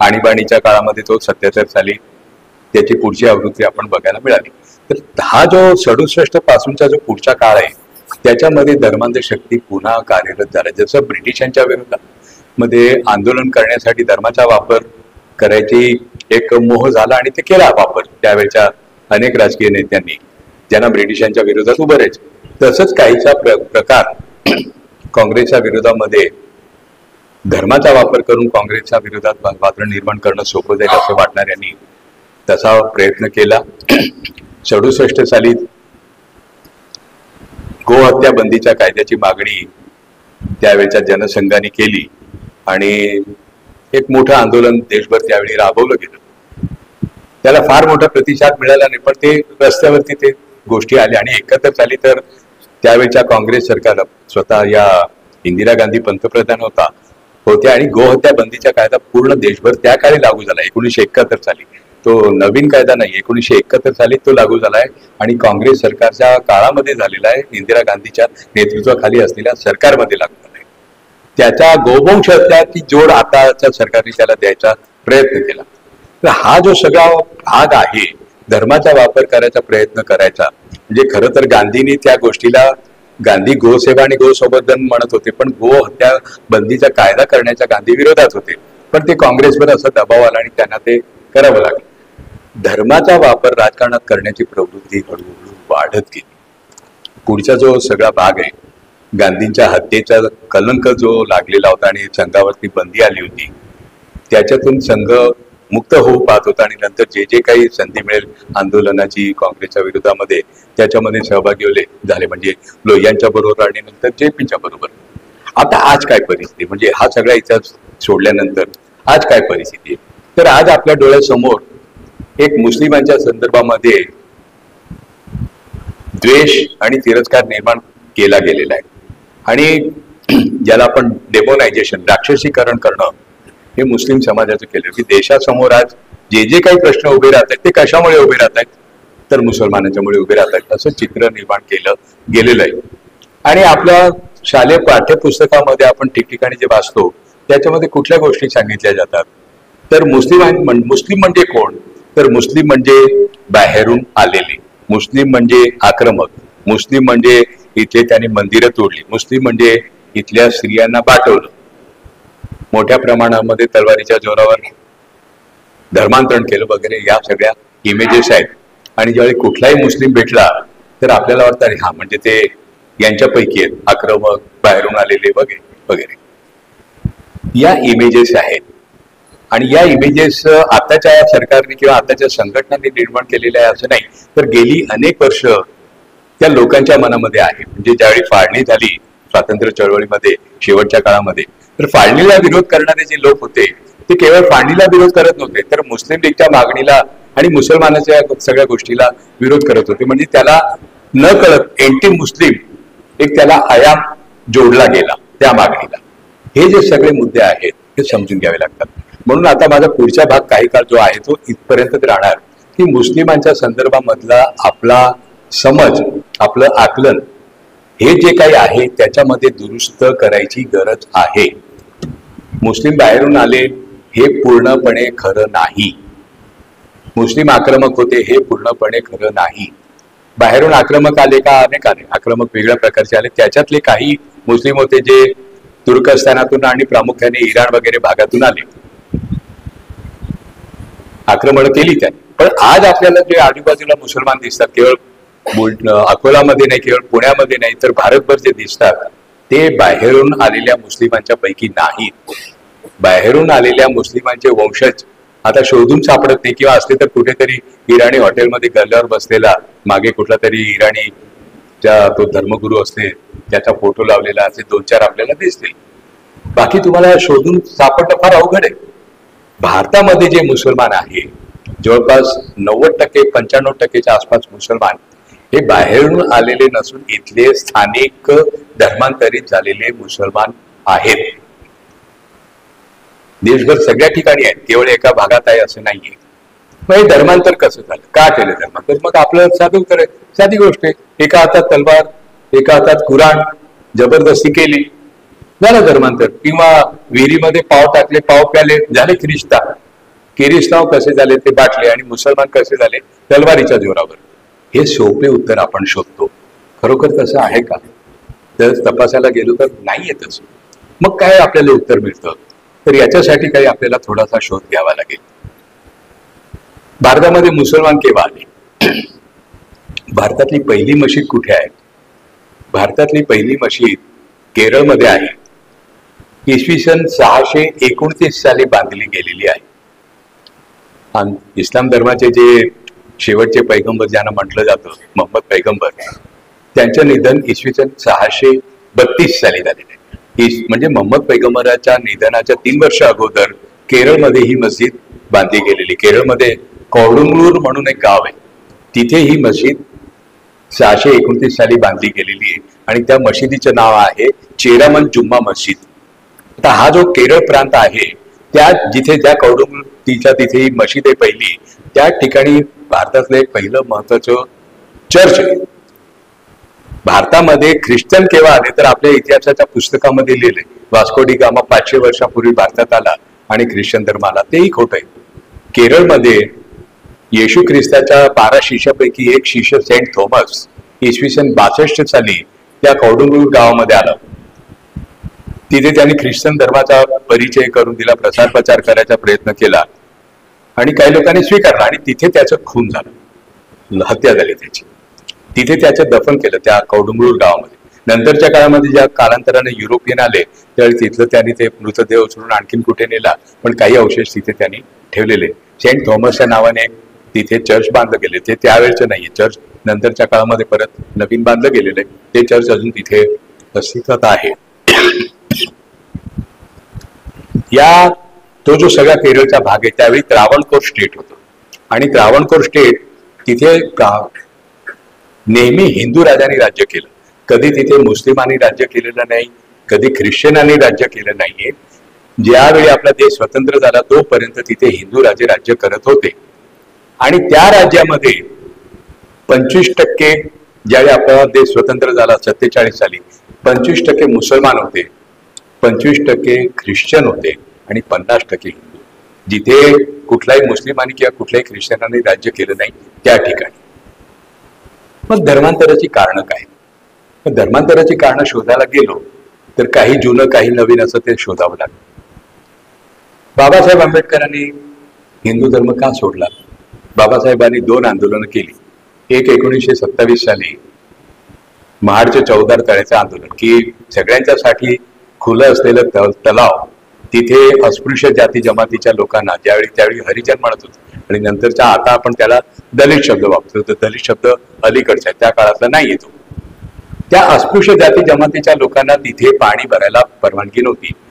आणीबाणीच्या काळामध्ये तो 77 साली त्याची पुढची आवृत्ती आपण बघायला मिळाली. तर हा जो 67 पासूनचा जो पुढचा काळ आहे त्याच्यामध्ये धर्मांध शक्ती पुन्हा कार्यरत झाला. जसं ब्रिटिशांच्या विरोधामध्ये आंदोलन करण्यासाठी धर्माचा वापर करायची एक मोह झाला आणि ते केला वापर त्यावेळेच्या अनेक राजकीय नेत्यांनी, ज्यांना ब्रिटिशांच्या विरोधात उभं राहायचं. तसंच काहीचा प्रकार काँग्रेसच्या विरोधामध्ये धर्माचा वापर करून काँग्रेसच्या विरोधात वातावरण निर्माण करणं सोपं जाईल असं वाटणाऱ्यांनी तसा प्रयत्न केला. 67 साली गोहत्या बंदीच्या कायद्याची मागणी त्यावेळच्या जनसंघाने केली आणि एक मोठं आंदोलन देशभर त्यावेळी राबवलं गेलं. त्याला फार मोठा प्रतिसाद मिळाला नाही, पण ते रस्त्यावरती ते गोष्टी आल्या आणि एकत्र झाली. तर त्यावेळच्या काँग्रेस सरकार स्वतः या इंदिरा गांधी पंतप्रधान होत्या आणि गोहत्या बंदीचा कायदा पूर्ण देशभर त्या काळी लागू झाला. 1971 साली तो नवीन कायदा नाही, 1971 साली तो लागू झालाय आणि काँग्रेस सरकारच्या काळामध्ये झालेला आहे. इंदिरा गांधीच्या नेतृत्वाखाली असलेल्या सरकारमध्ये लागू झालाय. त्याच्या गोवंश हत्याची जोड आताच्या सरकारने त्याला द्यायचा प्रयत्न केला. तर हा जो सगळा भाग आहे धर्माचा वापर करायचा प्रयत्न करायचा, म्हणजे खरं तर गांधींनी त्या गोष्टीला गांधी गोसेवा आणि गोसंवर्धन म्हणत होते, पण गो हत्या बंदीचा कायदा करण्याच्या गांधी विरोधात होते. पण ते काँग्रेसवर असा दबाव आला आणि त्यांना ते करावं लागलं. धर्माचा वापर राजकारणात करण्याची प्रवृत्ती हळूहळू वाढत गेली. पुढचा जो सगळा भाग आहे, गांधींच्या हत्येचा कलंक जो लागलेला होता आणि संघावरती बंदी आली होती, त्याच्यातून संघ मुक्त होऊ पाहत होता आणि नंतर जे जे काही संधी मिळेल आंदोलनाची काँग्रेसच्या विरोधामध्ये त्याच्यामध्ये सहभागी झाले, म्हणजे लोहियांच्या बरोबर आणि नंतर JP बरोबर. आता आज काय परिस्थिती, म्हणजे हा सगळा इतिहास सोडल्यानंतर आज काय परिस्थिती आहे, तर आज आपल्या डोळ्यासमोर एक मुस्लिमांच्या संदर्भामध्ये द्वेष आणि तिरस्कार निर्माण केला गेलेला आहे आणि ज्याला आपण डेमोनायझेशन, राक्षसीकरण करणं हे मुस्लिम समाजाचं केलं की देशासमोर आज जे जे काही प्रश्न उभे राहत आहेत ते कशामुळे उभे राहत आहेत, तर मुसलमानांच्यामुळे उभे राहत आहेत असं चित्र निर्माण केलं गेलेलं आहे. आणि आपल्या शालेय पाठ्यपुस्तकामध्ये आपण ठिकठिकाणी जे वाचतो त्याच्यामध्ये कुठल्या गोष्टी सांगितल्या जातात, तर मुस्लिम म्हणजे कोण, तर मुस्लिम म्हणजे बाहेरून आलेले, मुस्लिम म्हणजे आक्रमक, मुस्लिम म्हणजे इथले त्यांनी मंदिरं तोडली, मुस्लिम म्हणजे इथल्या स्त्रियांना पाठवलं, मोठ्या प्रमाणामध्ये तलवारीच्या जोरावर धर्मांतरण केलं वगैरे, या सगळ्या इमेजेस आहेत. आणि ज्यावेळी कुठलाही मुस्लिम भेटला तर आपल्याला वाटतं अरे हा म्हणजे ते यांच्यापैकी आहेत, आक्रमक, बाहेरून आलेले वगैरे वगैरे, या इमेजेस आहेत. आणि या इमेजेस आताच्या सरकारने किंवा आताच्या संघटनांनी निर्माण केलेल्या आहे असं नाही, तर गेली अनेक वर्ष त्या लोकांच्या मनामध्ये आहे. म्हणजे ज्यावेळी फाळणी झाली स्वातंत्र्य चळवळीमध्ये शेवटच्या काळामध्ये, तर फाळणीला विरोध करणारे जे लोक होते ते केवळ फाळणीला विरोध करत नव्हते, तर मुस्लिम लीगच्या मागणीला आणि मुसलमानाच्या सगळ्या गोष्टीला विरोध करत होते. म्हणजे त्याला न कळत एंटी मुस्लिम एक त्याला आयाम जोडला गेला त्या मागणीला. हे जे सगळे मुद्दे आहेत हे समजून घ्यावे लागतात. म्हणून आता माझा पुढचा भाग काही काळ जो आहे तो इथपर्यंत राहणार की मुस्लिमांच्या संदर्भामधला आपला समज, आपलं आकलन हे जे काही आहे त्याच्यामध्ये दुरुस्त करायची गरज आहे. मुस्लिम बाहेरून आले हे पूर्णपणे खरं नाही, मुस्लिम आक्रमक होते हे पूर्णपणे खरं नाही. बाहेरून आक्रमक आले का, अनेक आले आक्रमक वेगळ्या प्रकारचे आले, त्याच्यातले काही मुस्लिम होते जे तुर्कस्तानातून आणि प्रामुख्याने इराण वगैरे भागातून आले, आक्रमण केली त्यांनी. पण आज आपल्याला जे आजूबाजूला मुसलमान दिसतात, केवळ अकोलामध्ये नाही, केवळ पुण्यामध्ये नाही, तर भारतभर जे दिसतात ते बाहेरून आलेल्या मुस्लिमांच्या पैकी नाहीत. बाहेरून आलेल्या मुस्लिमांचे वंशज आता शोधून सापडत नाही, किंवा असले तर कुठेतरी इराणी हॉटेलमध्ये गल्ल्यावर बसलेला मागे कुठला तरी इराणी तो धर्मगुरू असते त्याचा फोटो लावलेला असे 2-4 आपल्याला दिसतील. बाकी तुम्हाला शोधून सापडणं फार अवघड आहे. भारतामध्ये जे मुसलमान आहे जवळपास 90%, 95%च्या आसपास मुसलमान हे बाहेरून आलेले नसून इथले स्थानिक धर्मांतरित झालेले मुसलमान आहेत. देशभर सगळ्या ठिकाणी आहेत, केवळ एका भागात आहे असं नाहीये. मग हे धर्मांतर कसं झालं, का केलं धर्मांतर? मग आपलं साधी गोष्ट आहे, एका हातात तलवार, एका हातात कुराण, जबरदस्ती केली, झालं धर्मांतर. किंवा विहिरीमध्ये पाव टाकले, पाव प्याले, झाले ख्रिस्ताव. किरिस्ताव कसे झाले ते बाटले, आणि मुसलमान कसे झाले तलवारीच्या जोरावर. हे सोपे उत्तर आपण शोधतो. खरोखर तसं आहे का, तर तपासायला गेलो तर नाहीये तसं. मग काय आपल्याला उत्तर मिळतं, तर याच्यासाठी काही आपल्याला थोडासा शोध घ्यावा लागेल. भारतामध्ये मुसलमान केव्हा आले, भारतातली पहिली मशीद कुठे आहे? भारतातली पहिली मशीद केरळमध्ये आहे. इसवी सन 629 साली बांधली गेलेली आहे. आणि इस्लाम धर्माचे जे शेवटचे पैगंबर ज्यांना म्हटलं जातं, मोहम्मद पैगंबर, त्यांचं निधन इसवी सन 632 साली झालेलं आहे. म्हणजे मोहम्मद पैगंबराच्या निधनाच्या 3 वर्ष अगोदर केरळमध्ये ही मस्जिद बांधली गेलेली. केरळमध्ये कौडुंगलूर म्हणून एक गाव आहे, तिथे ही मस्जिद 629 साली बांधली गेलेली आहे आणि त्या मशिदीचं नाव आहे चेरामन जुम्मा मस्जिद. आता हा जो केरळ प्रांत आहे, त्या जिथे ज्या कौडुंगलूर तिथे ही मशीद आहे पहिली, त्या ठिकाणी भारतातलं एक पहिलं महत्वाचं चर्च आहे. भारतामध्ये ख्रिश्चन केव्हा आले तर आपल्या इतिहासाच्या पुस्तकामध्ये लिहिले, वास्को डी गामा 500 वर्षापूर्वी भारतात आला आणि ख्रिश्चन धर्म आला. तेही खोटं आहे. केरळमध्ये येशू ख्रिस्ताच्या 12 शिष्यापैकी एक शिष्य सेंट थॉमस इसवी सन 62 साली त्या कौडुंगलूर गावामध्ये आला. तिथे त्यांनी ख्रिश्चन धर्माचा परिचय करून दिला, प्रसार प्रचार करायचा प्रयत्न केला आणि काही लोकांनी स्वीकारला आणि तिथे त्याचं खून झालं, हत्या झाली त्याची. तिथे त्याचं दफन केलं त्या कौडुंगलूर गावामध्ये. नंतरच्या काळामध्ये ज्या कालांतराने युरोपियन आले त्यावेळी तिथलं त्यांनी ते मृतदेह उचलून आणखीन कुठे नेला, पण काही अवशेष तिथे त्यांनी ठेवलेले. सेंट थॉमसच्या नावाने तिथे चर्च बांधलं गेले. ते त्यावेळेचं नाहीये चर्च, नंतरच्या काळामध्ये परत नवीन बांधलं गेलेलं आहे. ते चर्च अजून तिथे अस्तित्वात आहे. या तो जो सगळा केरळचा भाग आहे त्यावेळी त्रावणकोर स्टेट होतं आणि त्रावणकोर स्टेट तिथे नेहमी हिंदू राजांनी राज्य केलं. कधी तिथे मुस्लिमांनी राज्य केलेलं नाही, कधी ख्रिश्चनांनी राज्य केलं नाहीये. ज्यावेळी आपला देश स्वतंत्र झाला तोपर्यंत तिथे हिंदू राजे राज्य करत होते आणि त्या राज्यामध्ये 25%, ज्यावेळी आपला देश स्वतंत्र झाला 47 साली, 25% मुसलमान होते, 25% ख्रिश्चन होते आणि 50% हिंदू. जिथे कुठल्याही मुस्लिमांनी किंवा कुठल्याही ख्रिश्चनांनी राज्य केलं नाही त्या ठिकाणी. मग धर्मांतराची कारणं काय? धर्मांतराची कारणं शोधायला गेलो तर काही जुनं काही नवीन असं ते शोधावं लागलं. बाबासाहेब आंबेडकरांनी हिंदू धर्म का सोडला? बाबासाहेबांनी 2 आंदोलनं केली. एक 1927 साली महाडच्या चौदार तळ्याचं आंदोलन, की सगळ्यांच्यासाठी खुलं असलेलं तलाव तिथे अस्पृश्य जाती जमातीच्या लोकांना त्यावेळी हरिजन म्हणत होते आणि नंतरच्या आता आपण त्याला दलित शब्द वापरतो. तर दलित शब्द अलीकडचा आहे, त्या काळातला नाही येतो. त्या अस्पृश्य जाती जमातीच्या लोकांना तिथे पाणी भरायला परवानगी नव्हती